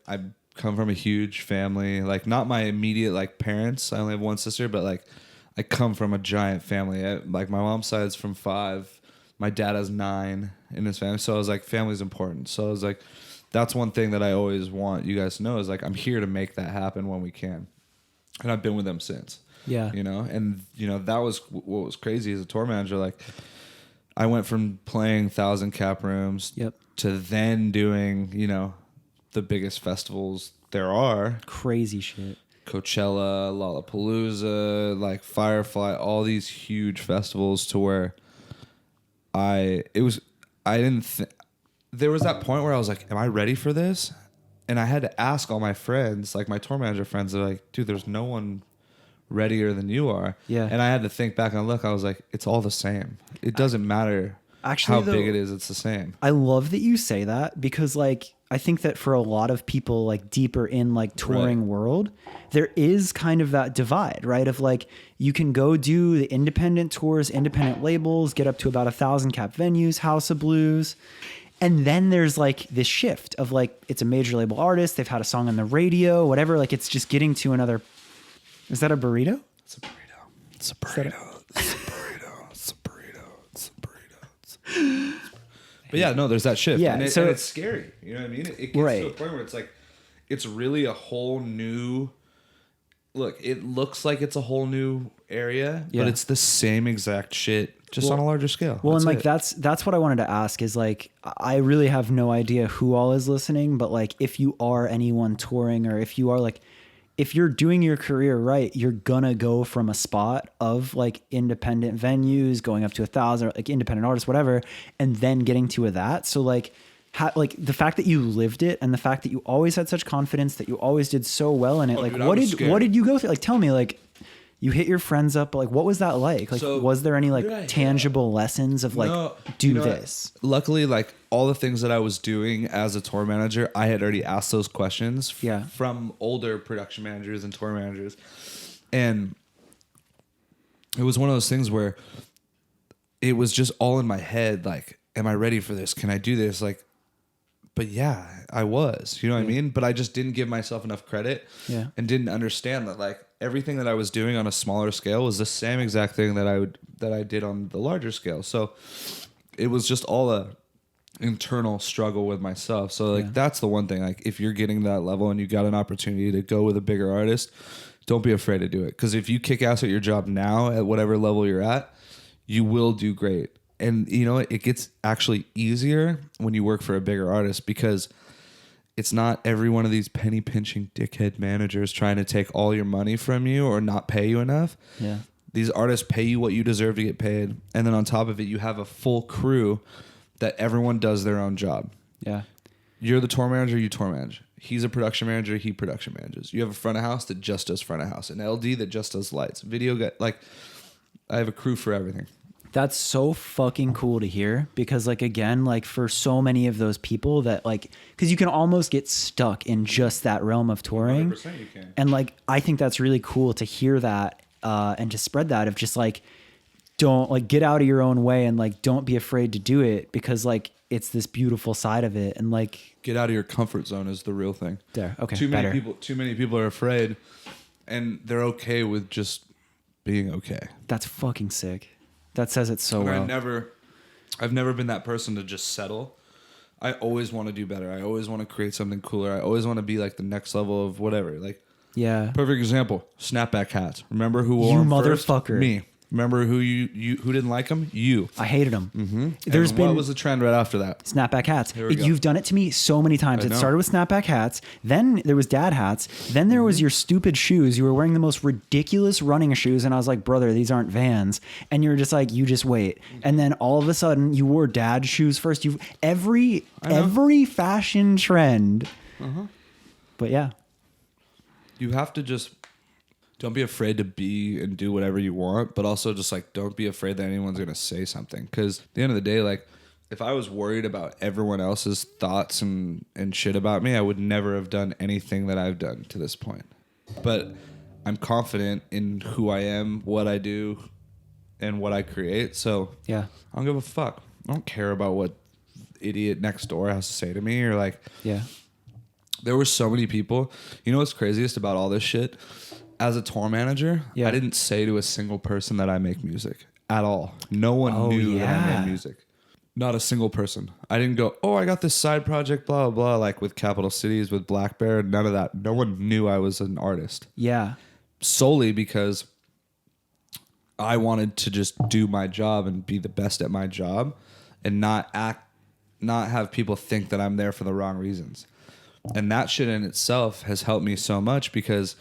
I come from a huge family, like not my immediate like parents. I only have one sister, but like I come from a giant family. Like my mom's side's from 5. My dad has 9 in his family. So I was like, family's important. So I was like, that's one thing that I always want you guys to know is like, I'm here to make that happen when we can. And I've been with them since. Yeah. And that was what was crazy as a tour manager. Like I went from playing 1,000 cap rooms to then doing, the biggest festivals there are. Crazy shit. Coachella, Lollapalooza, like Firefly, all these huge festivals to where there was that point where I was like, am I ready for this? And I had to ask all my friends, like my tour manager friends, they're like, dude, there's no one readier than you are. Yeah. And I had to think back and look, I was like, it's all the same. It doesn't matter how big it is, it's the same. I love that you say that because like I think that for a lot of people like deeper in like touring world, there is kind of that divide, right? Of like you can go do the independent tours, independent labels, get up to about 1,000 cap venues, House of Blues. And then there's like this shift of like, it's a major label artist. They've had a song on the radio, whatever. Like it's just getting to another. Is that a burrito? It's a burrito. It's a burrito. It's a burrito. It's a burrito. It's a burrito. But yeah, no, there's that shift. Yeah. And so it's scary. You know what I mean? It gets to a point where it's like, it's really a whole new. Look, it looks like it's a whole new area, but it's the same exact shit, just on a larger scale. Well, and like that's what I wanted to ask is like, I really have no idea who all is listening, but like if you are anyone touring or if you are like, if you're doing your career right, you're gonna go from a spot of like independent venues going up to 1,000, like independent artists, whatever, and then getting to that. So like, like the fact that you lived it and the fact that you always had such confidence that you always did so well in it. Like, dude, what did you go through? Like, tell me, like, you hit your friends up, but like, what was that like? Like, so, was there any like tangible lessons of like, do this? Luckily, like all the things that I was doing as a tour manager, I had already asked those questions from older production managers and tour managers. And it was one of those things where it was just all in my head. Like, am I ready for this? Can I do this? Like, but yeah, I was, you know what I mean? But I just didn't give myself enough credit and didn't understand that like everything that I was doing on a smaller scale was the same exact thing that I did on the larger scale. So it was just all a internal struggle with myself. So like that's the one thing, like if you're getting to that level and you got an opportunity to go with a bigger artist, don't be afraid to do it. Because if you kick ass at your job now at whatever level you're at, you will do great. And you know, it gets actually easier when you work for a bigger artist because it's not every one of these penny pinching dickhead managers trying to take all your money from you or not pay you enough. Yeah. These artists pay you what you deserve to get paid. And then on top of it, you have a full crew that everyone does their own job. Yeah. You're the tour manager, you tour manage. He's a production manager, he production manages. You have a front of house that just does front of house, an LD that just does lights, video guy. Like, I have a crew for everything. That's so fucking cool to hear because like, again, like for so many of those people that like, cause you can almost get stuck in just that realm of touring. 100% you can. And like, I think that's really cool to hear that, and to spread that of just like, don't like get out of your own way and like, don't be afraid to do it because like, it's this beautiful side of it. And like, get out of your comfort zone is the real thing. There. Okay. Too many people are afraid and they're okay with just being okay. That's fucking sick. That says it so well. I've never been that person to just settle. I always want to do better. I always want to create something cooler. I always want to be like the next level of whatever. Like, perfect example, snapback hats. Remember who wore them first? Motherfucker. Me. Remember who who didn't like them? You. I hated them. Mm-hmm. What was the trend right after that? Snapback hats. we go. You've done it to me so many times. I It know. started with snapback hats. Then there was dad hats. Then there was your stupid shoes. You were wearing the most ridiculous running shoes. And I was like, brother, these aren't Vans. And you're just like, you just wait. And then all of a sudden you wore dad shoes first. Every fashion trend. But yeah. You have to just don't be afraid to be and do whatever you want, but also just like don't be afraid that anyone's gonna say something. Because at the end of the day, like if I was worried about everyone else's thoughts and shit about me, I would never have done anything that I've done to this point. But I'm confident in who I am, what I do, and what I create. So Yeah. I don't give a fuck. I don't care about what idiot next door has to say to me or like. Yeah. There were so many people. You know what's craziest about all this shit? As a tour manager, Yeah. I didn't say to a single person that I make music at all. No one knew that I made music. Not a single person. I didn't go, oh, I got this side project, blah, blah, blah, like with Capital Cities, with Blackbear, none of that. No one knew I was an artist. Yeah. Solely because I wanted to just do my job and be the best at my job and not have people think that I'm there for the wrong reasons. And that shit in itself has helped me so much because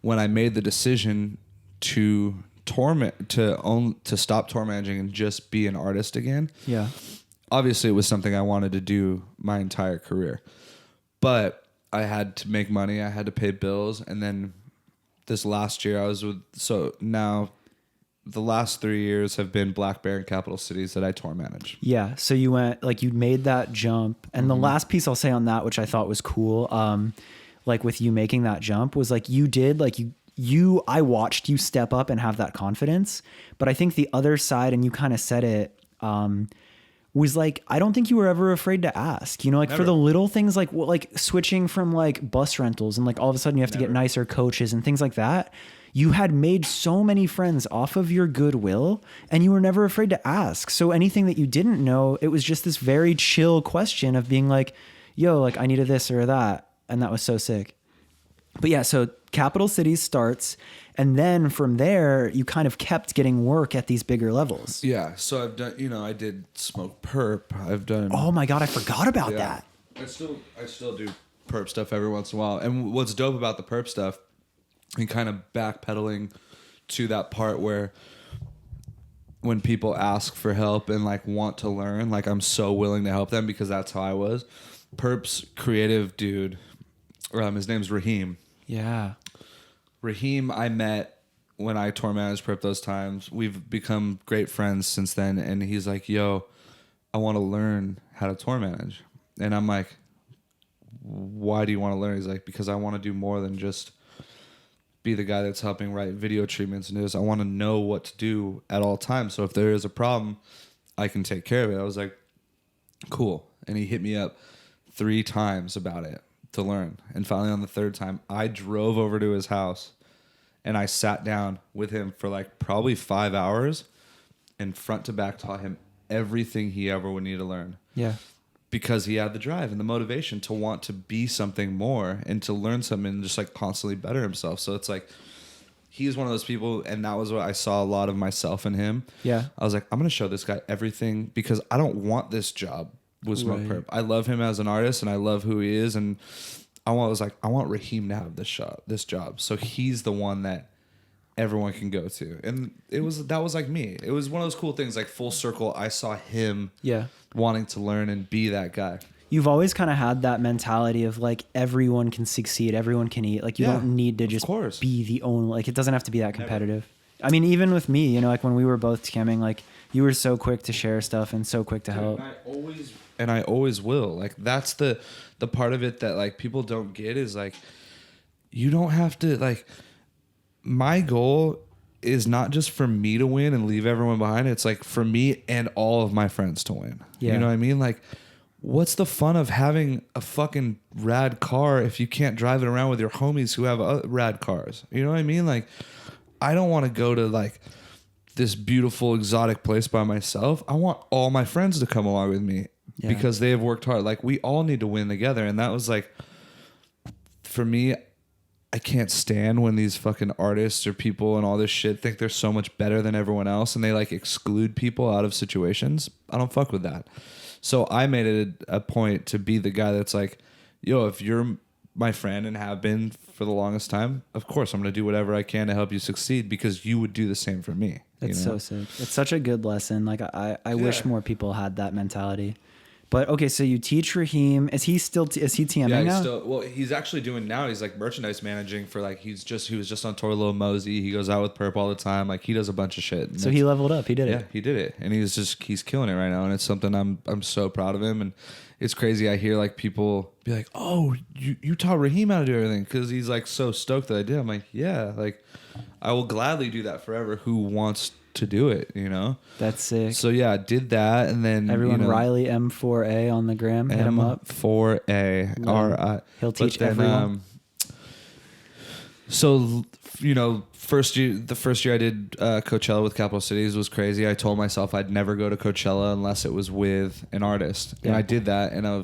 when I made the decision to stop tour managing and just be an artist again, obviously it was something I wanted to do my entire career. But I had to make money, I had to pay bills, and then this last year now the last 3 years have been Blackbear and Capital Cities that I tour manage. Yeah. So you went, like, you made that jump. And the last piece I'll say on that, which I thought was cool, like with you making that jump, was like you did, like I watched you step up and have that confidence. But I think the other side, and you kind of said it, was like, I don't think you were ever afraid to ask, you know, like for the little things, like switching from like bus rentals and like all of a sudden you have to get nicer coaches and things like that. You had made so many friends off of your goodwill and you were never afraid to ask. So anything that you didn't know, it was just this very chill question of being like, yo, like I needed this or that. And that was so sick. But yeah, so Capital Cities starts. And then from there, you kind of kept getting work at these bigger levels. Yeah. So I've done, I did Smokepurpp. I've done. Oh my God, I forgot about that. I still do perp stuff every once in a while. And what's dope about the perp stuff, and kind of backpedaling to that part where when people ask for help and like want to learn, like I'm so willing to help them because that's how I was. Perp's creative dude, his name's Raheem. Yeah. Raheem I met when I tour managed Perp those times. We've become great friends since then. And he's like, yo, I want to learn how to tour manage. And I'm like, why do you want to learn? He's like, because I want to do more than just be the guy that's helping write video treatments and I want to know what to do at all times. So if there is a problem, I can take care of it. I was like, cool. And he hit me up 3 times about it to learn. And finally on the 3rd time, I drove over to his house and I sat down with him for like probably 5 hours and front to back taught him everything he ever would need to learn. Yeah. Because he had the drive and the motivation to want to be something more and to learn something and just like constantly better himself. So it's like, he's one of those people. And that was what I saw a lot of myself in him. Yeah. I was like, I'm going to show this guy everything because I don't want this job with Smokepurpp. I love him as an artist and I love who he is. And I want Raheem to have this job. So he's the one that everyone can go to. And that was like me. It was one of those cool things, like full circle. I saw him wanting to learn and be that guy. You've always kind of had that mentality of like everyone can succeed, everyone can eat. Like you don't need to just be the only, like it doesn't have to be that competitive. Never. I mean, even with me, you know, like when we were both scamming, like you were so quick to share stuff and so quick to help. And I always will. Like that's the part of it that like people don't get is like, you don't have to like, my goal is not just for me to win and leave everyone behind. It's like for me and all of my friends to win. Yeah. You know what I mean? Like, what's the fun of having a fucking rad car if you can't drive it around with your homies who have rad cars? You know what I mean? Like, I don't want to go to like this beautiful exotic place by myself. I want all my friends to come along with me because they have worked hard. Like, we all need to win together. And that was like, for me, I can't stand when these fucking artists or people and all this shit think they're so much better than everyone else and they like exclude people out of situations. I don't fuck with that. So I made it a point to be the guy that's like, yo, if you're my friend and have been for the longest time, of course I'm going to do whatever I can to help you succeed because you would do the same for me. It's so sick. It's such a good lesson. Like I wish more people had that mentality. But okay, so you teach Raheem. Is he still is he TMing now? He's actually doing now. He's like merchandise managing for like he was just on tour with Lil Mosey. He goes out with Purpp all the time. Like he does a bunch of shit. So he leveled up. He did it. Yeah, he did it, and he's killing it right now. And it's something I'm so proud of him. And it's crazy. I hear like people be like, "Oh, you taught Raheem how to do everything," because he's like so stoked that I did. I'm like, yeah, like I will gladly do that forever. Who wants to do it, you know? That's sick. So yeah, I did that, and then everyone, Riley M4A on the gram, hit him up. M4A, R-I. He'll teach everyone. So the first year I did Coachella with Capital Cities was crazy. I told myself I'd never go to Coachella unless it was with an artist, and I did that, and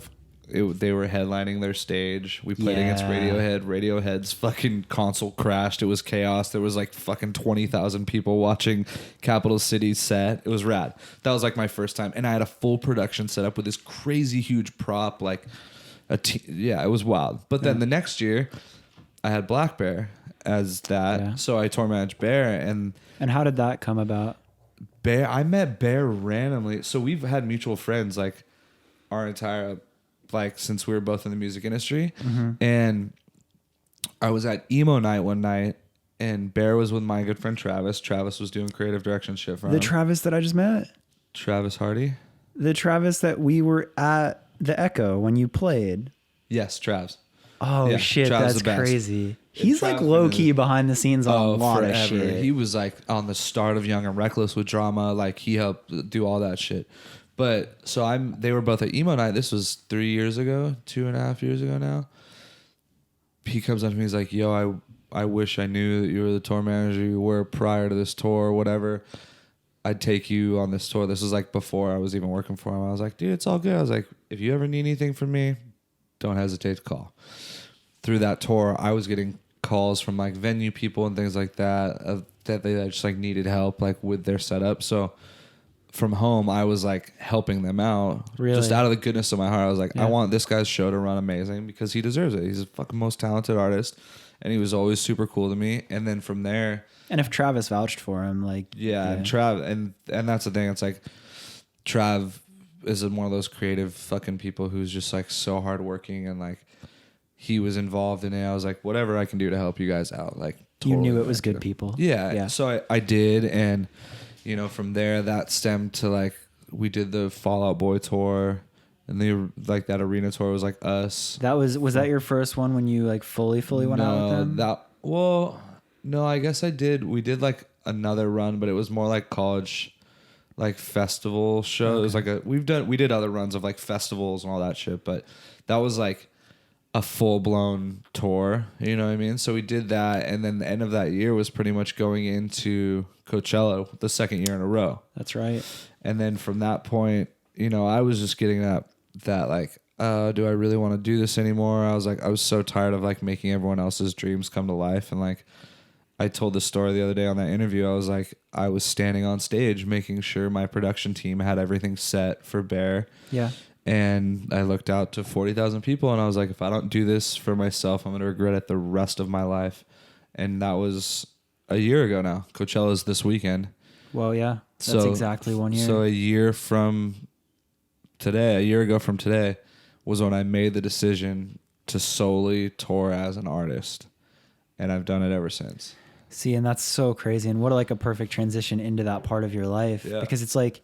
they were headlining their stage. We played against Radiohead. Radiohead's fucking console crashed. It was chaos. There was like fucking 20,000 people watching Capital City's set. It was rad. That was like my first time. And I had a full production set up with this crazy huge prop. Like it was wild. But then the next year I had blackbear as that. Yeah. So I tour managed Bear. And how did that come about? Bear, I met Bear randomly. So we've had mutual friends like our entire since we were both in the music industry. And I was at emo night one night and Bear was with my good friend Travis. Travis was doing creative direction shit for him. The Travis that I just met? Travis Hardy? The Travis that we were at the Echo when you played. Yes, Travs. Oh yeah, shit, Travis that's crazy. He's like low key behind the scenes on a lot of shit. He was like on the start of Young and Reckless with Drama. Like he helped do all that shit. But so they were both at emo night. This was 3 years ago, 2.5 years ago now. He comes up to me. He's like, yo, I wish I knew that you were the tour manager you were prior to this tour or whatever. I'd take you on this tour. This was like before I was even working for him. I was like, dude, it's all good. I was like, if you ever need anything from me, don't hesitate to call. Through that tour, I was getting calls from like venue people and things like that that they just like needed help like with their setup. So from home, I was like helping them out. Really? Just out of the goodness of my heart. I was like, I want this guy's show to run amazing because he deserves it. He's the fucking most talented artist. And he was always super cool to me. And then from there. And if Travis vouched for him, like. Yeah. And Trav, and that's the thing. It's like Trav is one of those creative fucking people who's just like so hardworking and like he was involved in it. I was like, whatever I can do to help you guys out. Like, totally. You knew it was good people. Yeah. So I did. And. From there that stemmed to like we did the Fall Out Boy tour and like that arena tour was like us. Was that your first one when you like fully went out with them? No, I guess I did. We did like another run, but it was more like college like festival shows. Okay. It was like we did other runs of like festivals and all that shit, but that was like a full-blown tour, you know what I mean? So we did that, and then the end of that year was pretty much going into Coachella the second year in a row. That's right. And then from that point, I was just getting that like, do I really want to do this anymore? I was so tired of like making everyone else's dreams come to life. And like, I told the story the other day on that interview. I was like, I was standing on stage making sure my production team had everything set for Bear. Yeah. And I looked out to 40,000 people and I was like, if I don't do this for myself, I'm going to regret it the rest of my life. And that was a year ago now. Coachella's this weekend. Well, yeah, that's exactly 1 year. So a year ago from today was when I made the decision to solely tour as an artist. And I've done it ever since. See, and that's so crazy. And what like a perfect transition into that part of your life. Yeah. Because it's like,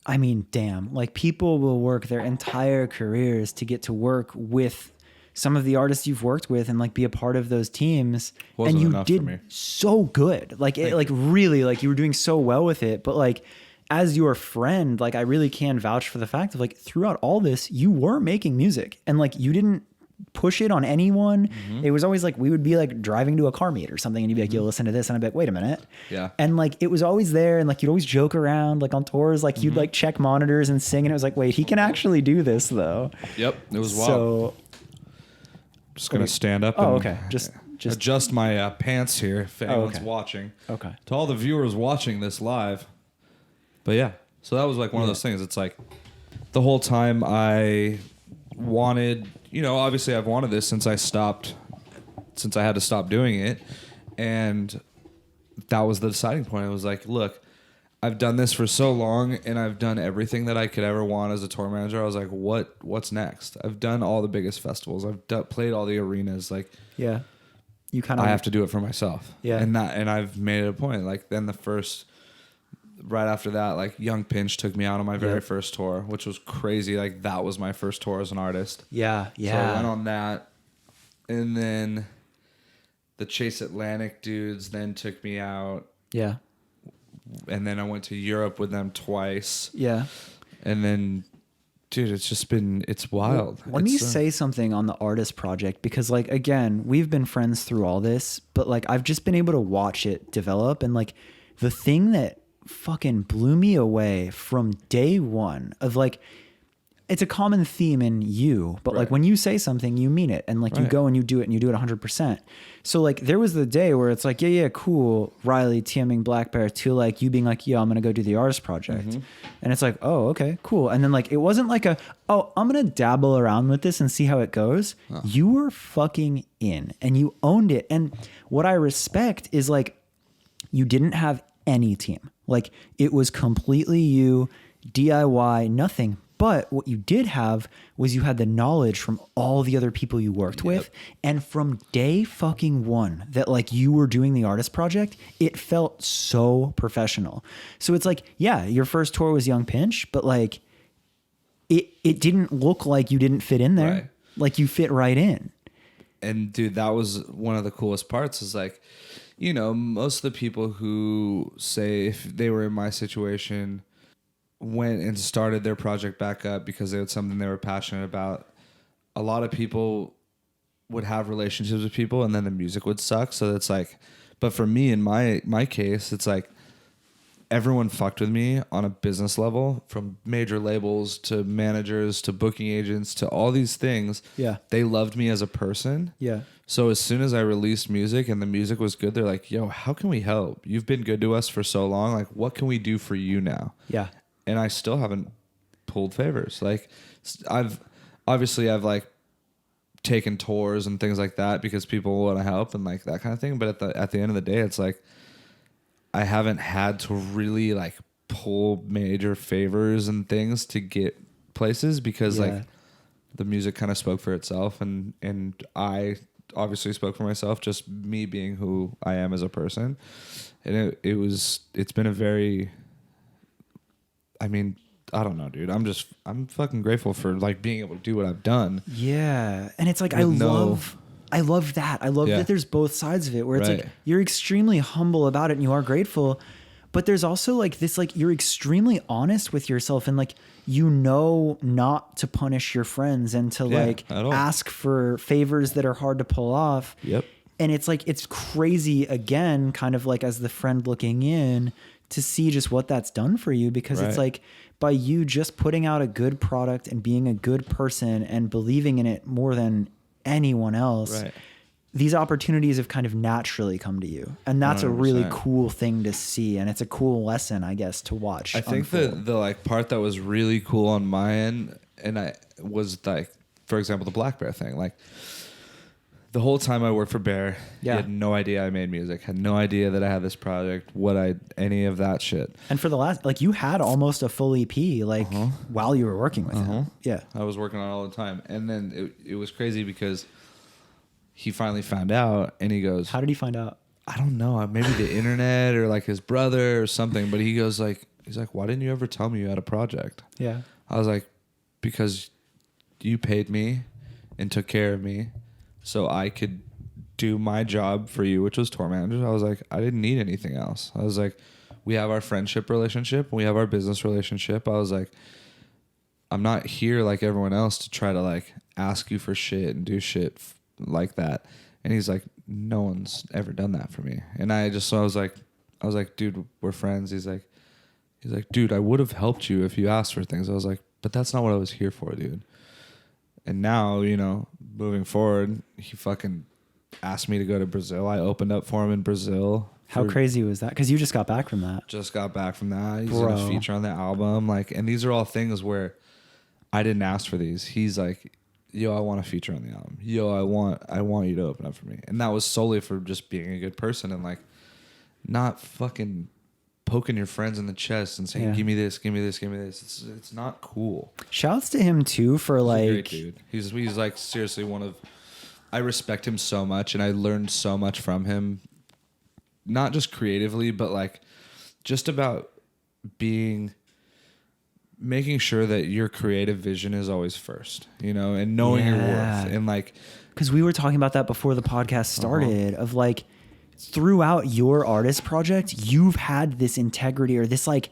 I mean, damn, like people will work their entire careers to get to work with some of the artists you've worked with and like be a part of those teams. And you did so good. Like it, like really, like you were doing so well with it. But like as your friend, like I really can vouch for the fact of like throughout all this, you were making music and like you didn't push it on anyone. Mm-hmm. It was always like we would be like driving to a car meet or something and you'd be like, yo, listen to this. And I'd be like, wait a minute. Yeah. And like it was always there and like you'd always joke around like on tours, like you'd like check monitors and sing and it was like, wait, he can actually do this though. Yep. It was wild. So just gonna stand up. Oh, okay. Just Just adjust my pants here if anyone's okay. watching. Okay. To all the viewers watching this live. But yeah, so that was like one of those things. It's like the whole time I wanted, obviously I've wanted this since I had to stop doing it. And that was the deciding point. I was like, look, I've done this for so long and I've done everything that I could ever want as a tour manager. I was like, what's next? I've done all the biggest festivals. I've played all the arenas. Like, yeah, you kind of, I have to do it for myself. Yeah. And I've made it a point. Like then right after that, like Young Pinch took me out on my very first tour, which was crazy. Like that was my first tour as an artist. Yeah. So I went on that. And then the Chase Atlantic dudes then took me out. Yeah. And then I went to Europe with them twice. Yeah. And then, dude, it's wild. Let me say something on the artist project, because like, again, we've been friends through all this, but like, I've just been able to watch it develop. And like the thing that fucking blew me away from day one of like, it's a common theme in you, but like when you say something, you mean it. And like you go and you do it and you do it 100%. So like there was the day where it's like, yeah, cool. Riley TMing Blackbear to like you being like, yeah, I'm going to go do the artist project. Mm-hmm. And it's like, oh, okay, cool. And then like, it wasn't like I'm going to dabble around with this and see how it goes. Huh. You were fucking in and you owned it. And what I respect is like, you didn't have any team. Like it was completely you, DIY, nothing. But what you did have was you had the knowledge from all the other people you worked with. And from day fucking one that like you were doing the artist project, it felt so professional. So it's like, yeah, your first tour was Young Pinch, but like it didn't look like you didn't fit in there. Right. Like you fit right in. And dude, that was one of the coolest parts is like, most of the people who say if they were in my situation went and started their project back up because it was something they were passionate about. A lot of people would have relationships with people and then the music would suck. So it's like, but for me, in my case, it's like everyone fucked with me on a business level, from major labels to managers to booking agents to all these things. Yeah. They loved me as a person. Yeah. So as soon as I released music and the music was good, they're like, yo, how can we help? You've been good to us for so long. Like, what can we do for you now? Yeah. And I still haven't pulled favors. Like I've like taken tours and things like that because people want to help and like that kind of thing. But at the end of the day, it's like, I haven't had to really like pull major favors and things to get places because like the music kind of spoke for itself. And I obviously spoke for myself, just me being who I am as a person. And it's been a very, I mean, I don't know, dude. I'm fucking grateful for like being able to do what I've done. Yeah. And it's like, I love that. I love that there's both sides of it where it's like, you're extremely humble about it and you are grateful, but there's also like this, like you're extremely honest with yourself and like, not to punish your friends and to like ask for favors that are hard to pull off. Yep. And it's like, it's crazy again, kind of like as the friend looking in, to see just what that's done for you, because it's like by you just putting out a good product and being a good person and believing in it more than anyone else, these opportunities have kind of naturally come to you. And that's 100%. A really cool thing to see. And it's a cool lesson, I guess, to watch. I think the like part that was really cool on my end, and I was like, for example, the blackbear thing, like the whole time I worked for Bear, he had no idea I made music, had no idea that I had this project, any of that shit. And for the last, like you had almost a full EP, like while you were working with him. Yeah. I was working on it all the time. And then it was crazy because he finally found out and he goes, how did he find out? I don't know. Maybe the internet or like his brother or something. But he goes like, he's like, why didn't you ever tell me you had a project? Yeah. I was like, because you paid me and took care of me so I could do my job for you, which was tour manager. I was like, I didn't need anything else. I was like, we have our friendship relationship. We have our business relationship. I was like, I'm not here like everyone else to try to like ask you for shit and do shit like that. And he's like, no one's ever done that for me. And I was like, dude, we're friends. He's like, dude, I would have helped you if you asked for things. I was like, but that's not what I was here for, dude. And now, moving forward, he fucking asked me to go to Brazil. I opened up for him in Brazil. How crazy was that? Because you just got back from that. Just got back from that. He's going to feature on the album. Like, and these are all things where I didn't ask for these. He's like, yo, I want to feature on the album. Yo, I want you to open up for me. And that was solely for just being a good person and like not fucking poking your friends in the chest and saying, give me this, give me this, give me this. It's not cool. Shouts to him too for He's like, a great dude. He's like seriously I respect him so much and I learned so much from him. Not just creatively, but like just about making sure that your creative vision is always first, you know, and knowing your worth. And like, because we were talking about that before the podcast started, of like throughout your artist project, you've had this integrity or this like,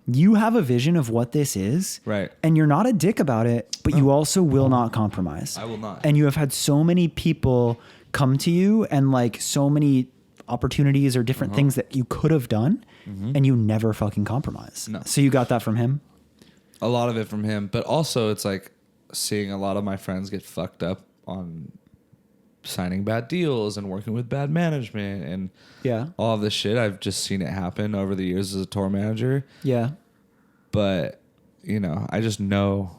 you have a vision of what this is. Right. And you're not a dick about it, but you also will not compromise. I will not. And you have had so many people come to you and like so many opportunities or different things that you could have done and you never fucking compromise. No. So you got that from him? A lot of it from him, but also it's like seeing a lot of my friends get fucked up on signing bad deals and working with bad management and all of this shit. I've just seen it happen over the years as a tour manager. Yeah. But, you know, I just know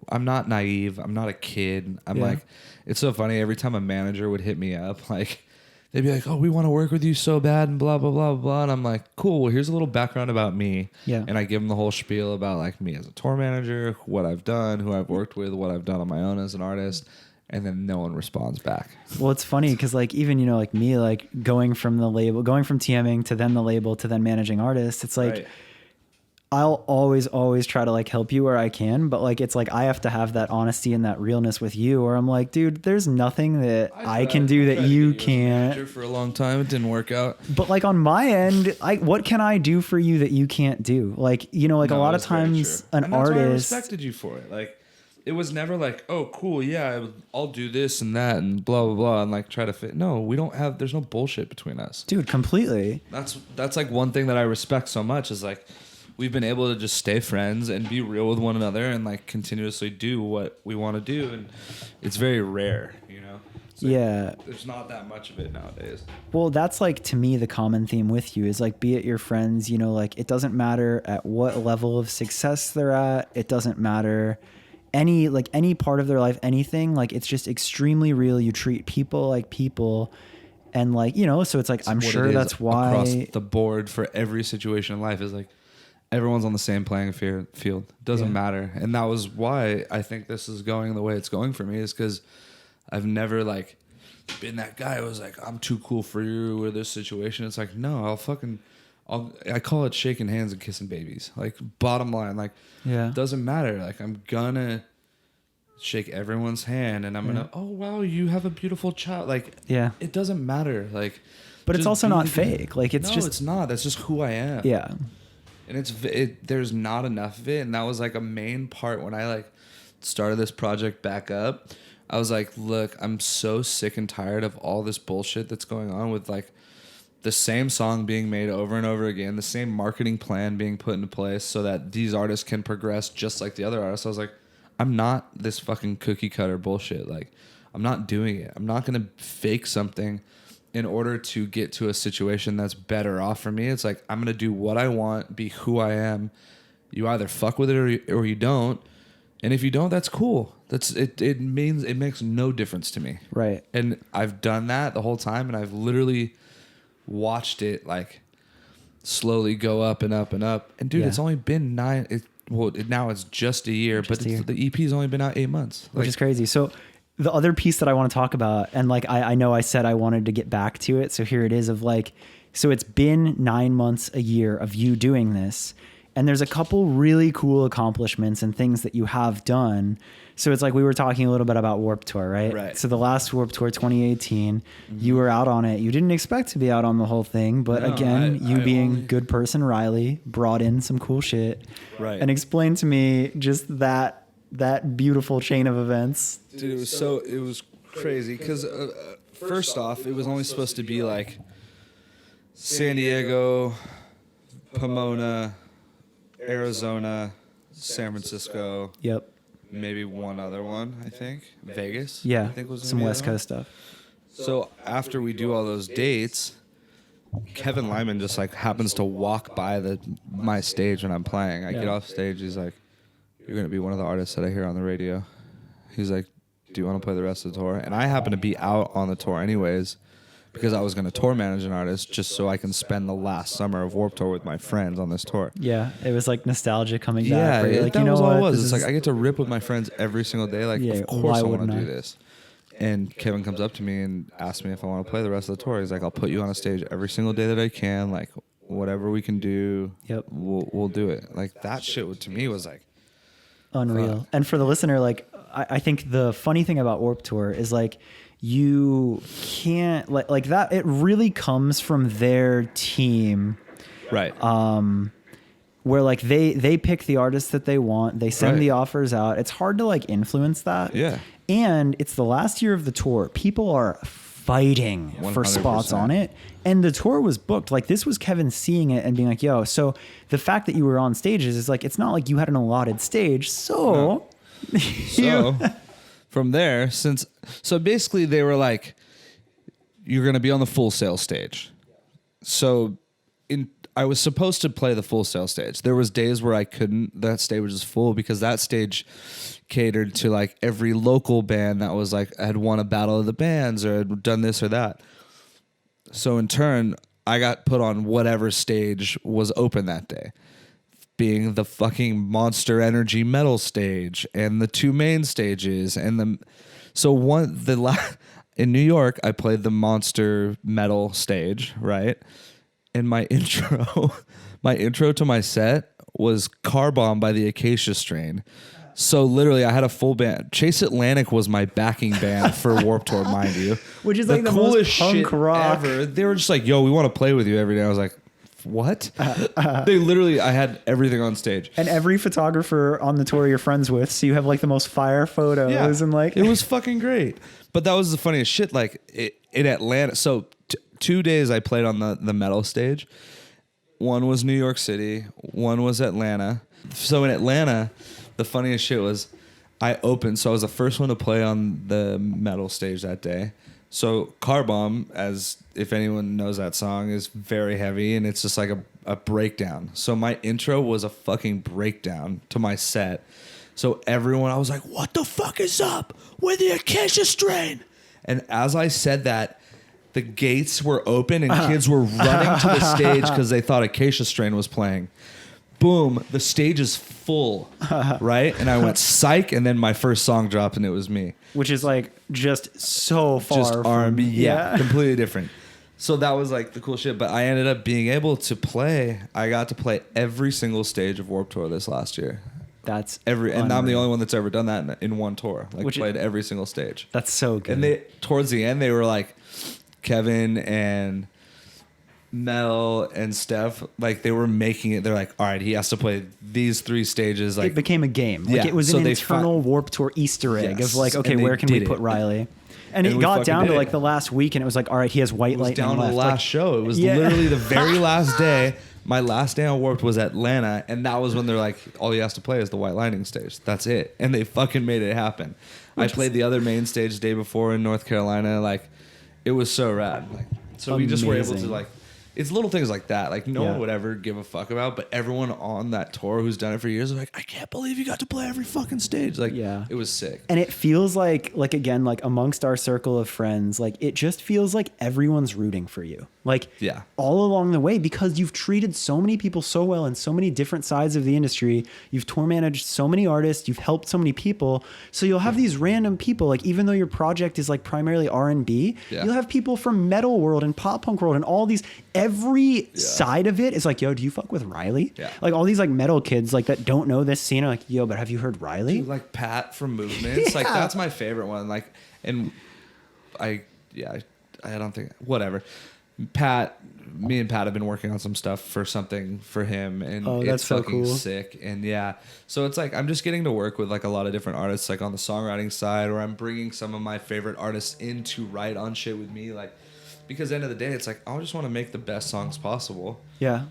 I'm not naive. I'm not a kid. I'm like, it's so funny. Every time a manager would hit me up, like, they'd be like, oh, we want to work with you so bad and blah, blah, blah, blah. And I'm like, cool. Well, here's a little background about me. Yeah. And I give them the whole spiel about like me as a tour manager, what I've done, who I've worked with, what I've done on my own as an artist. And then no one responds back. Well, it's funny because like even, you know, like me, like going from TMing to then the label to then managing artists, it's like, I'll always try to like help you where I can, but like it's like I have to have that honesty and that realness with you, or I'm like, dude, there's nothing that I can do that you can't. For a long time, it didn't work out. But like on my end, what can I do for you that you can't do? Like, you know, like a lot of times an artist. I respected you for it. Like, it was never like, oh, cool, yeah, I'll do this and that and blah blah blah and like try to fit. No, there's no bullshit between us, dude. Completely. That's like one thing that I respect so much is like. We've been able to just stay friends and be real with one another and like continuously do what we want to do. And it's very rare, you know? There's not that much of it nowadays. Well, that's like, to me, the common theme with you is like, be it your friends, you know, like it doesn't matter at what level of success they're at. It doesn't matter any part of their life, anything, like it's just extremely real. You treat people like people. And like, you know, so it's like, I'm sure that's why across the board for every situation in life is like, everyone's on the same playing field. Doesn't matter. And that was why I think this is going the way it's going for me is because I've never like been that guy who was like, I'm too cool for you or this situation. It's like, no, I call it shaking hands and kissing babies. Like bottom line, like it doesn't matter. Like I'm gonna shake everyone's hand and I'm gonna, oh wow, you have a beautiful child. Like it doesn't matter. Like, but it's also not fake. Like it's not. That's just who I am. Yeah. And there's not enough of it. And that was like a main part when I like started this project back up. I was like, look, I'm so sick and tired of all this bullshit that's going on with like the same song being made over and over again, the same marketing plan being put into place so that these artists can progress just like the other artists. I was like, I'm not this fucking cookie cutter bullshit. Like, I'm not doing it. I'm not going to fake something in order to get to a situation that's better off for me. It's like, I'm going to do what I want, be who I am. You either fuck with it or you don't. And if you don't, that's cool. It means it makes no difference to me. Right. And I've done that the whole time, and I've literally watched it like slowly go up and up and up. And dude, it's only been now it's just a year, but the EP's only been out 8 months. Which is crazy. So the other piece that I want to talk about, and like I know I said I wanted to get back to it, so here it is of like, so it's been 9 months, a year of you doing this, and there's a couple really cool accomplishments and things that you have done. So it's like we were talking a little bit about Warped Tour, right? Right. So the last Warped Tour, 2018, you were out on it. You didn't expect to be out on the whole thing, but you being good person Riley brought in some cool shit, right? And explained to me just that beautiful chain of events. Dude, it was crazy because first off, it was only supposed to be like San Diego, Pomona, Arizona, San Francisco. Yep. Maybe one other one, I think. Vegas. Yeah. I think was some West Coast stuff. So after we do all those dates, Kevin Lyman just like happens to walk by my stage when I'm playing. I get off stage. He's like, "You're gonna be one of the artists that I hear on the radio." He's like, "Do you want to play the rest of the tour?" And I happen to be out on the tour anyways, because I was going to tour manage an artist just so I can spend the last summer of Warped Tour with my friends on this tour. Yeah, it was like nostalgia coming back. Yeah, Like, that you know was all what? it was. It's like I get to rip with my friends every single day. Like, Yeah, of course why I want wouldn't to I? do this. And Kevin comes up to me and asks me if I want to play the rest of the tour. He's like, "I'll put you on a stage every single day that I can. Like, whatever we can do, we'll do it." Like, that shit to me was like unreal. And for the listener, like, I think the funny thing about Warped Tour is like, you can't like that. It really comes from their team, right. Where like they pick the artists that they want. They send the offers out. It's hard to like influence that. Yeah. And it's the last year of the tour. People are fighting for 100%. spots on it. And the tour was booked. Like, this was Kevin seeing it and being like, yo, so the fact that you were on stages is like, it's not like you had an allotted stage. So, So from there, so basically they were like, "You're going to be on the Full Sail stage." So I was supposed to play the Full Sail stage. There was days where I couldn't. That stage was just full because that stage catered to like every local band that was like had won a battle of the bands or had done this or that. So in turn, I got put on whatever stage was open that day, being the fucking Monster Energy metal stage and the two main stages in New York I played the Monster metal stage, right? And my intro to my set was Car Bomb by the Acacia Strain. So literally I had a full band. Chase Atlantic was my backing band for Warped Tour, mind you. which is like the most punk shit rock ever. They were just like, "Yo, we want to play with you every day." I was like, "What?" I had everything on stage. And every photographer on the tour you're friends with, so you have like the most fire photos and like it was fucking great. But that was the funniest shit. Like in Atlanta, so 2 days I played on the metal stage. One was New York City, one was Atlanta. So in Atlanta, the funniest shit was I opened. So I was the first one to play on the metal stage that day. So Car Bomb, as if anyone knows that song, is very heavy and it's just like a breakdown. So my intro was a fucking breakdown to my set. So I was like, "What the fuck is up with the Acacia Strain?" And as I said that, the gates were open and kids were running to the stage because they thought Acacia Strain was playing. Boom, the stage is full, right? And I went psych, and then my first song dropped, and it was me. which is like just so far Just from R&B, yeah, completely different. So that was like the cool shit. But I ended up being able to play. I got to play every single stage of Warped Tour this last year. That's And I'm the only one that's ever done that in one tour. Like, played every single stage. That's so good. And towards the end, they were like, Kevin and Mel and Steph, like, they were making it. They're like, "All right, he has to play these 3 stages." Like, it became a game. Like, Yeah, it was so an they internal Warped Tour Easter egg Yes, of like, okay, and they where can we did put it. Riley? And it we got fucking down to did like it. the last week, and it was like, all right, he has White it was Lightning down to left. the last Like, show. It was Yeah. literally the very last day. My last day on Warped was Atlanta, and that was when they're like, all he has to play is the White Lightning stage. That's it. And they fucking made it happen. I played the other main stage the day before in North Carolina. Like, it was so rad. Like, so we just were able to, Amazing. like, it's little things like that. Like, no Yeah. one would ever give a fuck about, but everyone on that tour who's done it for years is like, "I can't believe you got to play every fucking stage." Like, Yeah. it was sick. And it feels like again, like amongst our circle of friends, like it just feels like everyone's rooting for you. Like, Yeah. all along the way, because you've treated so many people so well in so many different sides of the industry. You've tour managed so many artists. You've helped so many people. So you'll have these random people, like, even though your project is like primarily R&B, Yeah. you'll have people from metal world and pop punk world and all these, every side of it is like, "Yo, do you fuck with Riley?" Yeah. Like, all these like metal kids like that don't know this scene are like, "Yo, but have you heard Riley?" Like Pat from Movements. Like, Yeah. that's my favorite one. Like, and I don't think, whatever. Me and Pat have been working on some stuff for something for him, and that's it's so fucking cool. sick. And yeah, so it's like I'm just getting to work with like a lot of different artists, like on the songwriting side, or I'm bringing some of my favorite artists in to write on shit with me, like, because at the end of the day, it's like I just want to make the best songs possible. Yeah.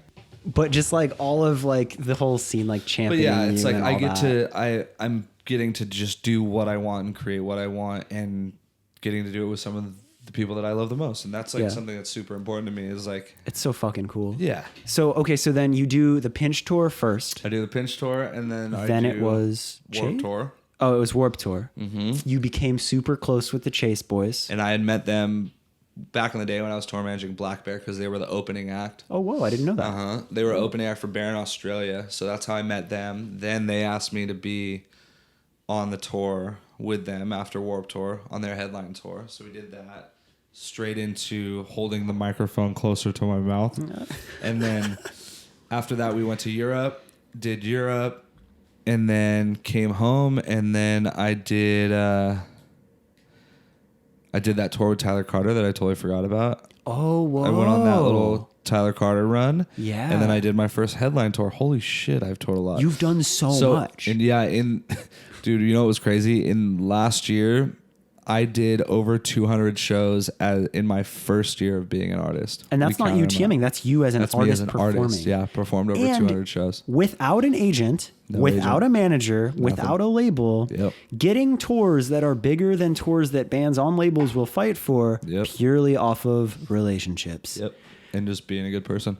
But just like all of like the whole scene, like But championing. yeah, it's you like and I all get that. I'm getting to just do what I want and create what I want, and getting to do it with some of the people that I love the most. And that's like Yeah. something that's super important to me is like, It's so fucking cool. yeah. So, okay, so then you do the Pinch Tour first. I do the Pinch Tour and then Then I it do was Warped Chase? Tour. Oh, it was Warped Tour. Mm-hmm. You became super close with the Chase Boys. And I had met them back in the day when I was tour managing Blackbear because they were the opening act. Oh, whoa, I didn't know that. They were opening act for Bear in Australia. So that's how I met them. Then they asked me to be on the tour with them after Warped Tour on their headline tour. So we did that straight into holding the microphone closer to my mouth. And then after that, we went to Europe, did Europe, and then came home. And then I did that tour with Tyler Carter that I totally forgot about. Oh, whoa. I went on that little Tyler Carter run. Yeah. And then I did my first headline tour. Holy shit, I've toured a lot. You've done so much. And yeah, dude, you know what was crazy? In last year, I did over 200 shows in my first year of being an artist. And that's not you TMing. That's you as an that's artist me as an performing. artist. Yeah, performed over And 200 shows. Without an agent, without a manager, without a label, getting tours that are bigger than tours that bands on labels will fight for purely off of relationships. Yep. And just being a good person.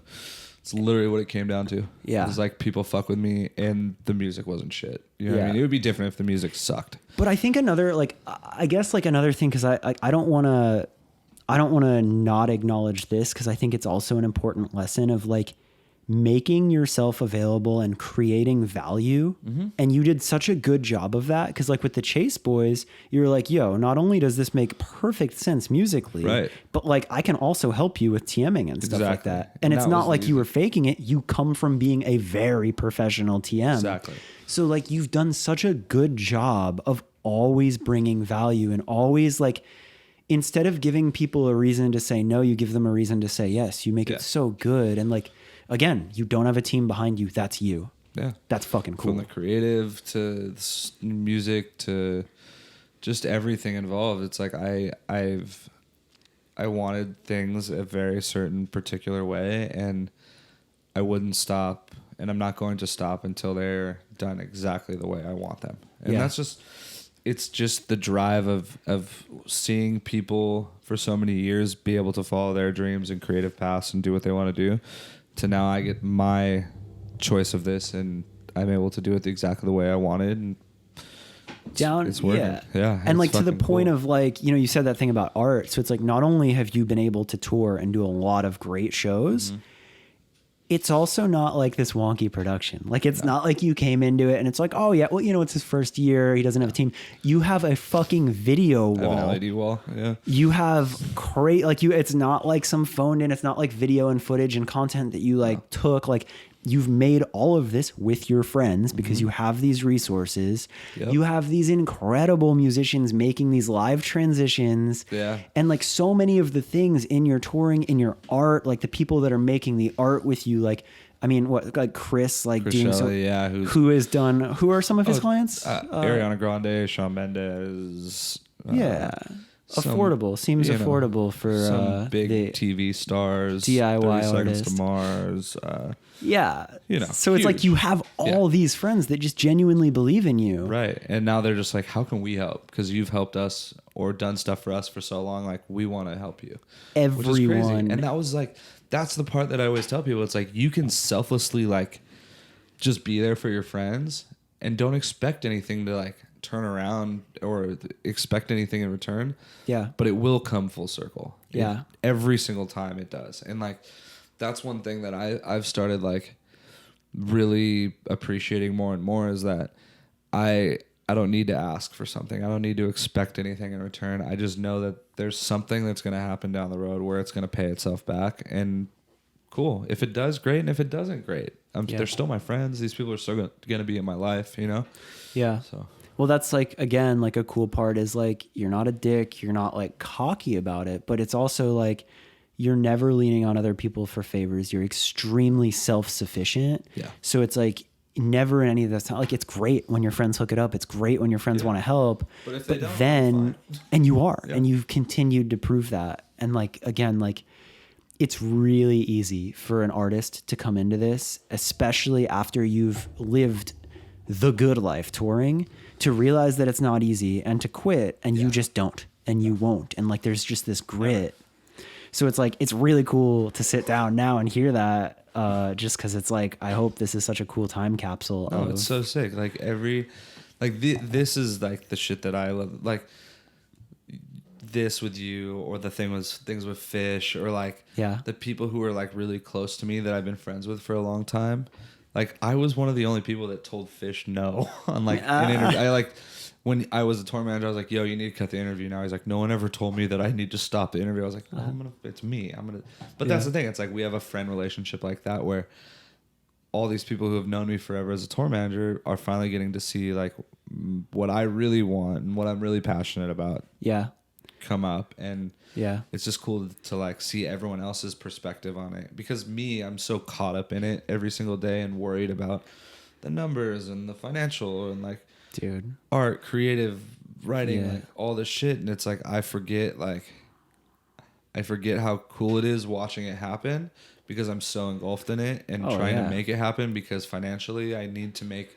It's literally what it came down to. Yeah. It was like people fuck with me and the music wasn't shit. You know what I mean? It would be different if the music sucked. But I think another thing, because I don't want to not acknowledge this, because I think it's also an important lesson of like making yourself available and creating value. Mm-hmm. And you did such a good job of that. Because like with the Chase Boys, you were like, yo, not only does this make perfect sense musically, right, but like I can also help you with TMing and stuff like that. And it's not like you were faking it. You come from being a very professional TM. Exactly. So like you've done such a good job of always bringing value and always like, instead of giving people a reason to say no, you give them a reason to say yes. You make it so good. And like, again, you don't have a team behind you. That's you. Yeah. That's fucking cool. From the creative to the music to just everything involved. It's like I wanted things a very certain particular way and I wouldn't stop and I'm not going to stop until they're done exactly the way I want them. And it's just the drive of seeing people for so many years be able to follow their dreams and creative paths and do what they want to do. To now I get my choice of this and I'm able to do it exactly the way I wanted. And it's working. Yeah. And like to the point of like, you know, you said that thing about art. So it's like, not only have you been able to tour and do a lot of great shows, it's also not like this wonky production. Like it's not like you came into it and it's like, oh yeah, well, you know, it's his first year. He doesn't have a team. You have a fucking video wall. I have an LED wall. Yeah. You have it's not like some phoned in, it's not like video and footage and content that you like took. Like you've made all of this with your friends because you have these resources. Yep. You have these incredible musicians making these live transitions. Yeah. And like so many of the things in your touring, in your art, like the people that are making the art with you, like, I mean, what, like Chris doing Shelley, who are some of his clients? Ariana Grande, Shawn Mendes. Affordable. Seems affordable for some big TV stars, DIY 30 Seconds artists. to Mars. So it's like you have all these friends that just genuinely believe in you. Right. And now they're just like, how can we help? Because you've helped us or done stuff for us for so long. Like, we want to help you. Everyone. Which is crazy. And that was like, that's the part that I always tell people. It's like, you can selflessly like just be there for your friends and don't expect anything to like turn around or expect anything in return. Yeah. But it will come full circle. Yeah. Every single time it does. And like, that's one thing that I've started like really appreciating more and more is that I don't need to ask for something. I don't need to expect anything in return. I just know that there's something that's going to happen down the road where it's going to pay itself back. And cool. If it does, great. And if it doesn't, great. They're still my friends. These people are still going to be in my life, you know? Yeah. So. Well, that's like, again, like a cool part is like, you're not a dick. You're not like cocky about it, but it's also like, you're never leaning on other people for favors. You're extremely self-sufficient. Yeah. So it's like never in any of that. Like it's great when your friends hook it up. It's great when your friends want to help. But if they don't, then, and you are, and you've continued to prove that. And like, again, like it's really easy for an artist to come into this, especially after you've lived the good life touring, to realize that it's not easy and to quit, and you just don't. and you won't. And like, there's just this grit. So it's like, it's really cool to sit down now and hear that, just cause it's like, I hope this is such a cool time capsule. Oh, it's so sick. Like this is like the shit that I love. Like this with you, or the things with Fish, or like the people who are like really close to me that I've been friends with for a long time. Like I was one of the only people that told Fish no on like an interview. I like, when I was a tour manager, I was like, yo, you need to cut the interview now. He's like, no one ever told me that I need to stop the interview. I was like, oh, it's me. But that's the thing. It's like, we have a friend relationship like that, where all these people who have known me forever as a tour manager are finally getting to see like what I really want and what I'm really passionate about. Yeah. Come up. And it's just cool to like see everyone else's perspective on it, because I'm so caught up in it every single day and worried about the numbers and the financial and like, dude, art, creative writing, like all this shit. And it's like, I forget how cool it is watching it happen, because I'm so engulfed in it and trying to make it happen, because financially I need to make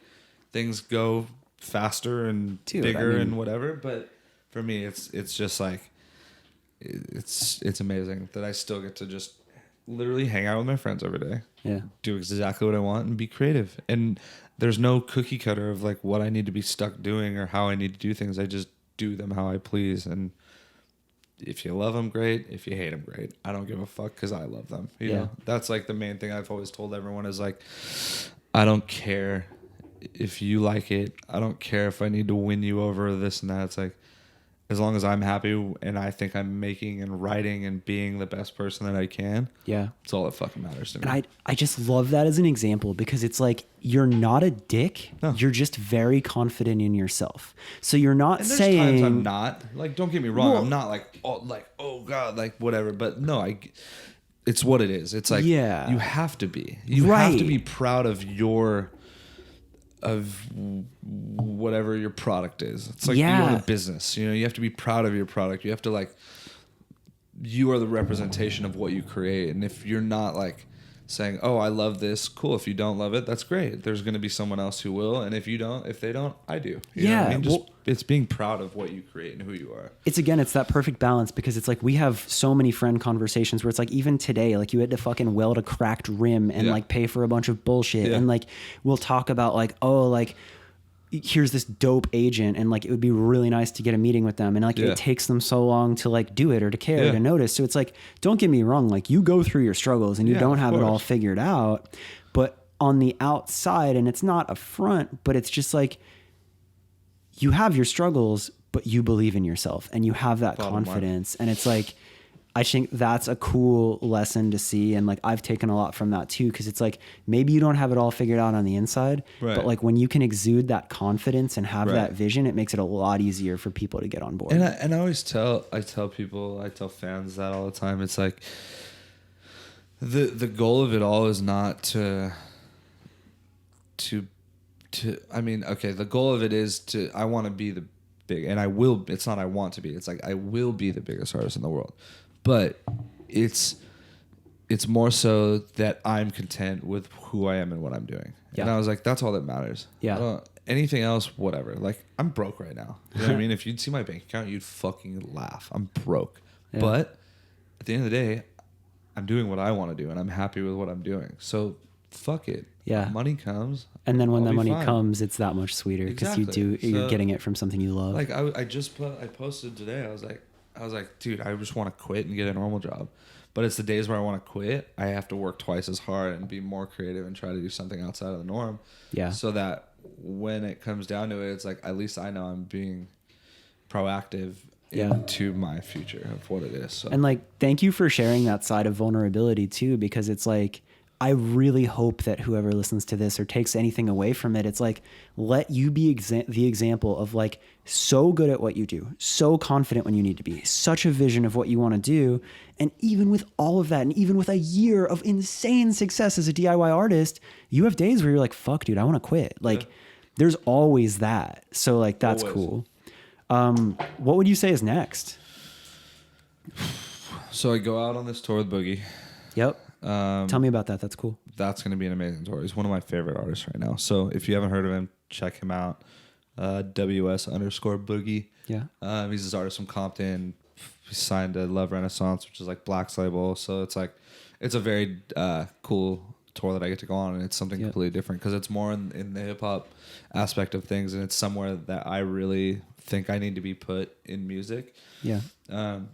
things go faster and bigger and whatever. But for me, it's just like, it's amazing that I still get to just literally hang out with my friends every day. Yeah. Do exactly what I want and be creative. And there's no cookie cutter of like what I need to be stuck doing or how I need to do things. I just do them how I please. And if you love them, great. If you hate them, great. I don't give a fuck, because I love them. You know, that's like the main thing I've always told everyone is like, I don't care if you like it. I don't care if I need to win you over, this and that. It's like, as long as I'm happy and I think I'm making and writing and being the best person that I can, it's all that fucking matters to me. And I just love that as an example, because it's like, you're not a dick. No. You're just very confident in yourself. So you're not saying... There's times I'm not. Like, don't get me wrong. I'm not like, oh God, like whatever. But no, it's what it is. It's like, you have to be. You have to be proud of whatever your product is. It's like you own a business, you know, you have to be proud of your product. You have to like, you are the representation of what you create. And if you're not like saying, oh, I love this, cool. If you don't love it, that's great. There's going to be someone else who will. And if they don't, I do. You know what I mean? Just, it's being proud of what you create and who you are. It's that perfect balance, because it's like, we have so many friend conversations where it's like, even today, like you had to fucking weld a cracked rim and like pay for a bunch of bullshit. And like, we'll talk about like, oh, like, here's this dope agent, and like, it would be really nice to get a meeting with them. And like, it takes them so long to like do it or to care to notice. So it's like, don't get me wrong. Like, you go through your struggles and you don't have it all figured out, but on the outside, and it's not a front, but it's just like, you have your struggles, but you believe in yourself and you have that confidence. And it's like, I think that's a cool lesson to see. And like, I've taken a lot from that too. Cause it's like, maybe you don't have it all figured out on the inside, but like when you can exude that confidence and have that vision, it makes it a lot easier for people to get on board. And I always tell fans that all the time. It's like, the goal of it all is not to I mean, okay, the goal of it is I want to be the big, and I will, it's not I want to be, it's like, I will be the biggest artist in the world. But it's more so that I'm content with who I am and what I'm doing. Yeah. And I was like, that's all that matters. Yeah. Anything else, whatever. Like, I'm broke right now. You know what I mean? If you'd see my bank account, you'd fucking laugh. I'm broke. Yeah. But at the end of the day, I'm doing what I want to do, and I'm happy with what I'm doing. So fuck it. Yeah. Money comes. And then when the money comes, it's that much sweeter, because you're getting it from something you love. Like I posted today. I was like, dude, I just want to quit and get a normal job. But it's the days where I want to quit, I have to work twice as hard and be more creative and try to do something outside of the norm. Yeah. So that when it comes down to it, it's like, at least I know I'm being proactive into my future of what it is. So. And like, thank you for sharing that side of vulnerability too, because it's like, I really hope that whoever listens to this or takes anything away from it, it's like, let you be the example of like, so good at what you do, so confident when you need to be, such a vision of what you want to do. And even with all of that, and even with a year of insane success as a DIY artist, you have days where you're like, fuck dude, I want to quit. Like there's always that. So like, that's cool. What would you say is next? So I go out on this tour with Boogie. Yep. Tell me about that. That's cool. That's going to be an amazing tour. He's one of my favorite artists right now. So if you haven't heard of him, check him out. WS_Boogie. Yeah. He's this artist from Compton. He signed to Love Renaissance, which is like Black's label. So it's like, it's a very cool tour that I get to go on, and it's something completely different because it's more in the hip hop aspect of things, and it's somewhere that I really think I need to be put in music. Yeah.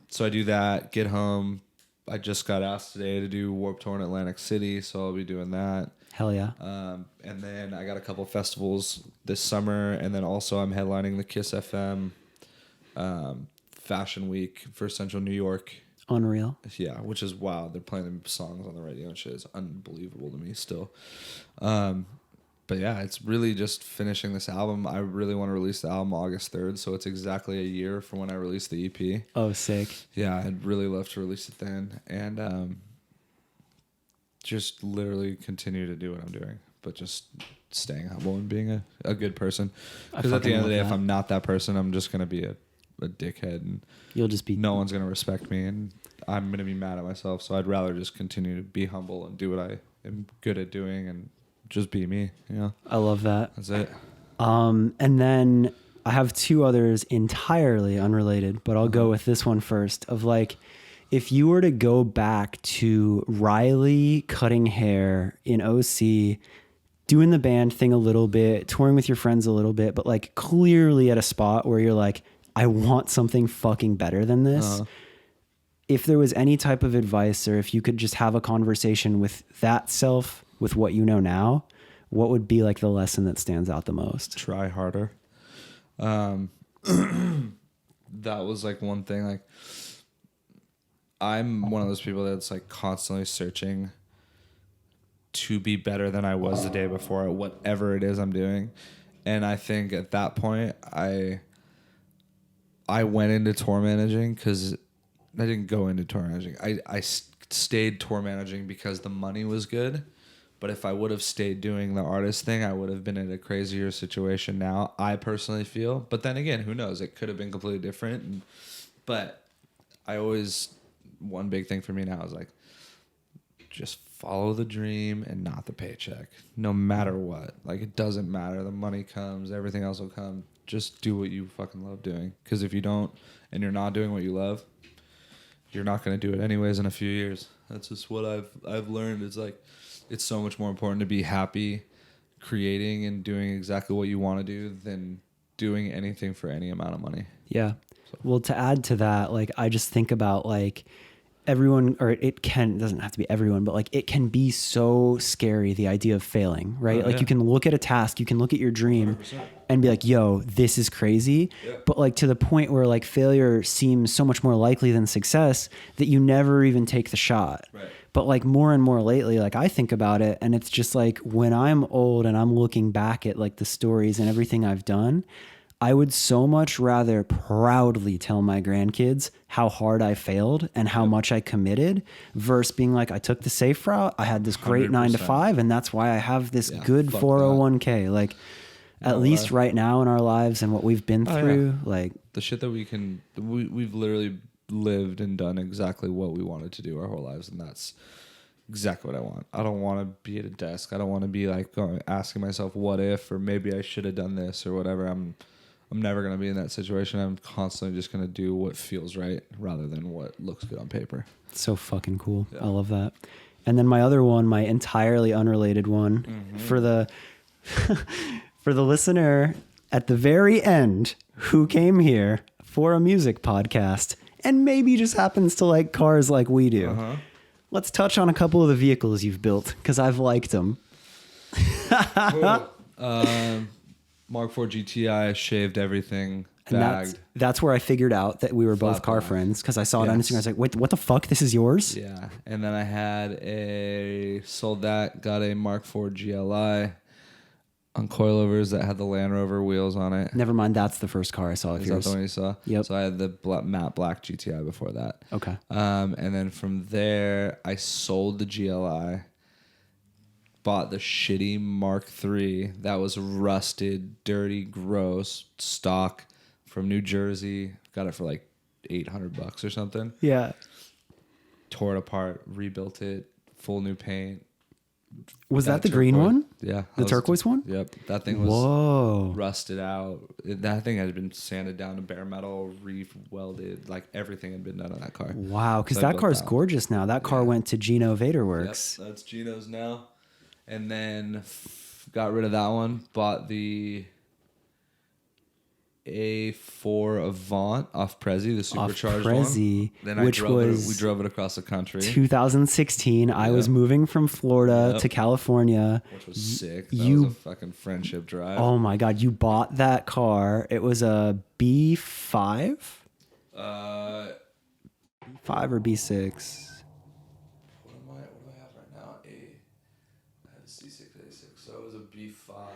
So I do that, get home. I just got asked today to do Warped Tour in Atlantic City, so I'll be doing that. Hell yeah. And then I got a couple festivals this summer, and then also I'm headlining the Kiss FM Fashion Week for Central New York. Unreal. Yeah, which is wow. They're playing the songs on the radio and shit. It's unbelievable to me still. But yeah, it's really just finishing this album. I really want to release the album August 3rd, so it's exactly a year from when I released the EP. Oh, sick. Yeah, I'd really love to release it then. And just literally continue to do what I'm doing, but just staying humble and being a good person. Because at the end of the day, if I'm not that person, I'm just going to be a dickhead, and you'll just be... no one's going to respect me, and I'm going to be mad at myself. So I'd rather just continue to be humble and do what I am good at doing and just be me. I love that. That's it. And then I have two others entirely unrelated, but I'll go with this one first. Of like, if you were to go back to Riley cutting hair in OC, doing the band thing a little bit, touring with your friends a little bit, but like clearly at a spot where you're like, I want something fucking better than this. If there was any type of advice, or if you could just have a conversation with that self, with what you know now, what would be like the lesson that stands out the most? Try harder. That was like one thing. Like, I'm one of those people that's like constantly searching to be better than I was the day before at whatever it is I'm doing. And I think at that point, I went into tour managing because I didn't go into tour managing. I stayed tour managing because the money was good. But if I would have stayed doing the artist thing, I would have been in a crazier situation now, I personally feel. But then again, who knows? It could have been completely different. But one big thing for me now is like, just follow the dream and not the paycheck, no matter what. Like, it doesn't matter. The money comes, everything else will come. Just do what you fucking love doing. Because if you don't, and you're not doing what you love, you're not going to do it anyways in a few years. That's just what I've learned. It's like, it's so much more important to be happy creating and doing exactly what you want to do than doing anything for any amount of money. Yeah. So. Well, to add to that, like, I just think about like everyone, or it doesn't have to be everyone, but like it can be so scary, the idea of failing, right? Like, you can look at a task, you can look at your dream 100%. And be like, yo, this is crazy. Yeah. But like, to the point where like failure seems so much more likely than success that you never even take the shot. Right. But like more and more lately, like I think about it, and it's just like, when I'm old and I'm looking back at like the stories and everything I've done, I would so much rather proudly tell my grandkids how hard I failed and how much I committed, versus being like, I took the safe route. I had this great 9 to 5, and that's why I have this good 401k. Like, at least right now in our lives and what we've been through, like the shit that we've literally lived and done exactly what we wanted to do our whole lives, and that's exactly what I want. I don't want to be at a desk. I don't want to be like asking myself what if, or maybe I should have done this or whatever. I'm never going to be in that situation. I'm constantly just going to do what feels right rather than what looks good on paper. So fucking cool. Yeah. I love that. And then my other one, my entirely unrelated one, for the for the listener at the very end who came here for a music podcast and maybe just happens to like cars like we do. Let's touch on a couple of the vehicles you've built, because I've liked them. Cool. Mark IV GTI, shaved everything, bagged. And that's where I figured out that we were both car friends, because I saw it on Instagram. I was like, wait, what the fuck? This is yours? Yeah. And then I sold that, got a Mark IV GLI on coilovers that had the Land Rover wheels on it. Never mind, that's the first car I saw of yours. Is that the one you saw? Yep. So I had the matte black GTI before that. Okay. And then from there, I sold the GLI, bought the shitty Mark III that was rusted, dirty, gross, stock from New Jersey. Got it for like $800 or something. Yeah. Tore it apart, rebuilt it, full new paint, Was that the green one? Yeah. The turquoise one? Yep. That thing was Whoa. rusted out. That thing had been sanded down to bare metal, re-welded. Like everything had been done on that car. Wow. Because So I that built car's that. gorgeous now. That car went to Gino Vaderworks. Yep, that's Gino's now. And then got rid of that one. Bought the A4 Avant off Prezi, the supercharged Prezi, one. Then which was we drove it across the country. 2016. I was moving from Florida to California. Which was sick. That was a fucking friendship drive. Oh my God. You bought that car. It was a B5? Uh, B5 or B6? what do I have right now? I have a C6, A6, so it was a B5.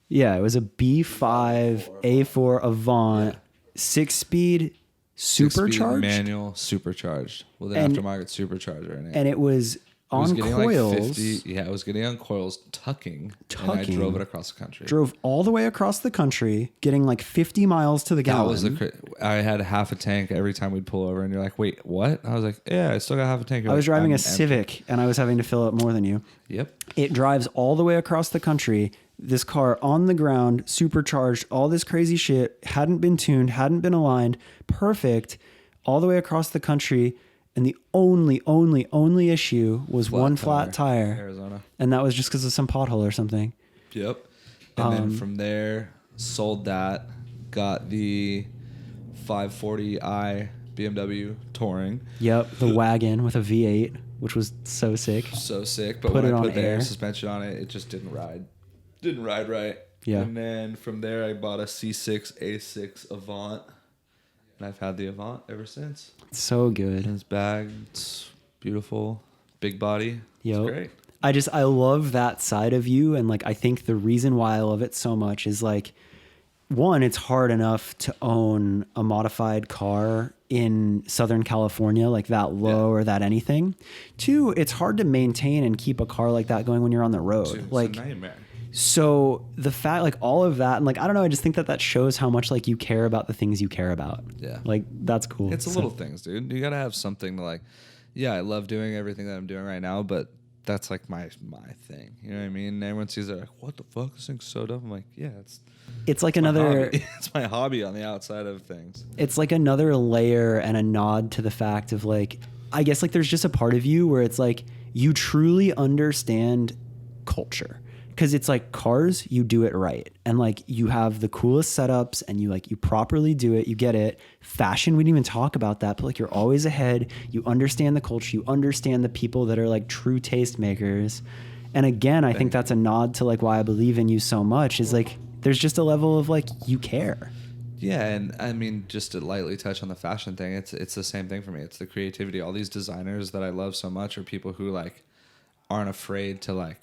Yeah, it was a B5 A4 Avant, 6-speed, supercharged, manual, supercharged. Well, the aftermarket supercharger in it. and it was on coils. Like 50, yeah, it was getting on coils, tucking. And I drove it across the country. Drove all the way across the country, getting like 50 miles to the gallon. That was I had half a tank every time we'd pull over, and you're like, "Wait, what?" I was like, "Yeah, I still got half a tank." I was driving a Civic, and I was having to fill up more than you. Yep. It drives all the way across the country. This car on the ground, supercharged, all this crazy shit, hadn't been tuned, hadn't been aligned, perfect, all the way across the country. And the only issue was one flat tire. Arizona. And that was just because of some pothole or something. Yep. And then from there, sold that, got the 540i BMW Touring. Yep, the wagon with a V8, which was so sick. So sick. But when I put the air suspension on it, it just didn't ride. Didn't ride right. Yeah. And then from there, I bought a C6 A6 Avant. And I've had the Avant ever since. So good. And it's bagged. It's beautiful. Big body. Yep. It's great. I love that side of you. And like, I think the reason why I love it so much is like, one, it's hard enough to own a modified car in Southern California, like that low or that anything. Two, it's hard to maintain and keep a car like that going when you're on the road. It's like, a nightmare. So the fact, like all of that, and like, I don't know, I just think that shows how much like you care about the things you care about. Yeah. Like that's cool. It's the little things, dude. You got to have something to like, yeah, I love doing everything that I'm doing right now, but that's like my thing. You know what I mean? And everyone sees it like, what the fuck? This thing's so dumb. I'm like, yeah, it's like another, it's my hobby on the outside of things. It's like another layer and a nod to the fact of like, I guess like there's just a part of you where it's like, you truly understand culture. Because it's like cars, you do it right. And like you have the coolest setups and you properly do it. You get it. Fashion, we didn't even talk about that, but like you're always ahead. You understand the culture. You understand the people that are like true taste makers. And again, I think that's a nod to like why I believe in you so much is like there's just a level of like you care. Yeah, and I mean, just to lightly touch on the fashion thing, it's the same thing for me. It's the creativity. All these designers that I love so much are people who like aren't afraid to like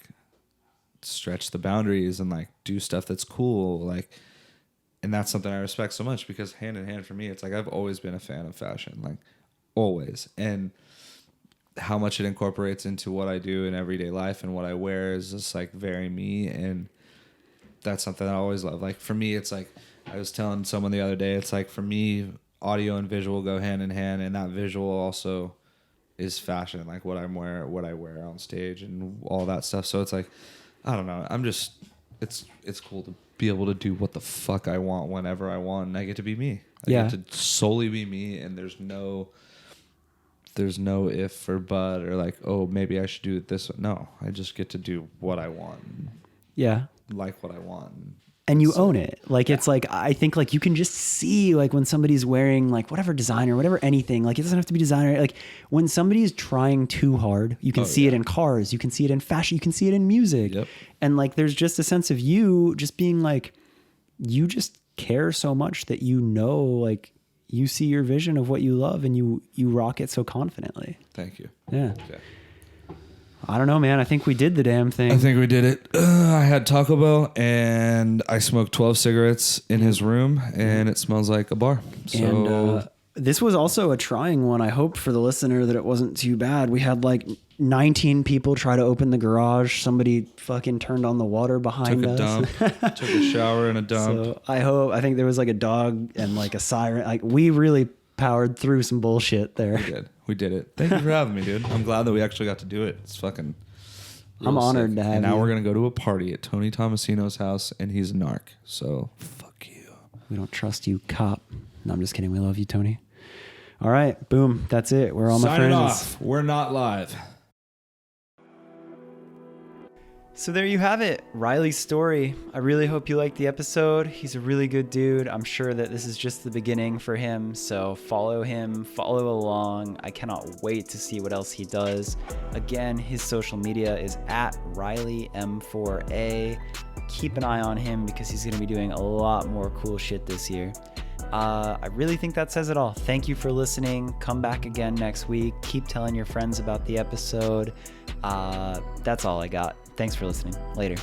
stretch the boundaries and like do stuff that's cool, like, and that's something I respect so much because hand in hand for me, it's like I've always been a fan of fashion, like always, and how much it incorporates into what I do in everyday life and what I wear is just like very me, and that's something I always love. Like for me, it's like I was telling someone the other day, it's like for me, audio and visual go hand in hand, and that visual also is fashion, like what I wear on stage and all that stuff. So it's like, I don't know. I'm just, it's cool to be able to do what the fuck I want whenever I want, and I get to be me. I get to solely be me, and there's no if or but or like, oh, maybe I should do it this way. No, I just get to do what I want. Yeah. Like what I want. And you own it. Like, it's like, I think like you can just see like when somebody's wearing like whatever designer, whatever anything, like it doesn't have to be designer. Like when somebody's trying too hard, you can see it in cars, you can see it in fashion, you can see it in music. Yep. And like, there's just a sense of you just being like, you just care so much that you know, like you see your vision of what you love and you rock it so confidently. Thank you. Yeah. Okay. I don't know, man. I think we did the damn thing. I think we did it. I had Taco Bell and I smoked 12 cigarettes in his room, and it smells like a bar. So and this was also a trying one. I hope for the listener that it wasn't too bad. We had like 19 people try to open the garage. Somebody fucking turned on the water behind us. Took a shower and a dump. So I think there was like a dog and like a siren. Like we really powered through some bullshit there. We did it. Thank you for having me, dude. I'm glad that we actually got to do it. It's fucking I'm honored sick. to have And now you. we're going to go to a party at Tony Tomasino's house, and he's a narc. So, fuck you. We don't trust you, cop. No, I'm just kidding. We love you, Tony. All right. Boom. That's it. We're all my Signing friends. off. We're not live. So there you have it, Riley's story. I really hope you liked the episode. He's a really good dude. I'm sure that this is just the beginning for him. So follow him, follow along. I cannot wait to see what else he does. Again, his social media is at RileyM4A. Keep an eye on him because he's going to be doing a lot more cool shit this year. I really think that says it all. Thank you for listening. Come back again next week. Keep telling your friends about the episode. That's all I got. Thanks for listening. Later.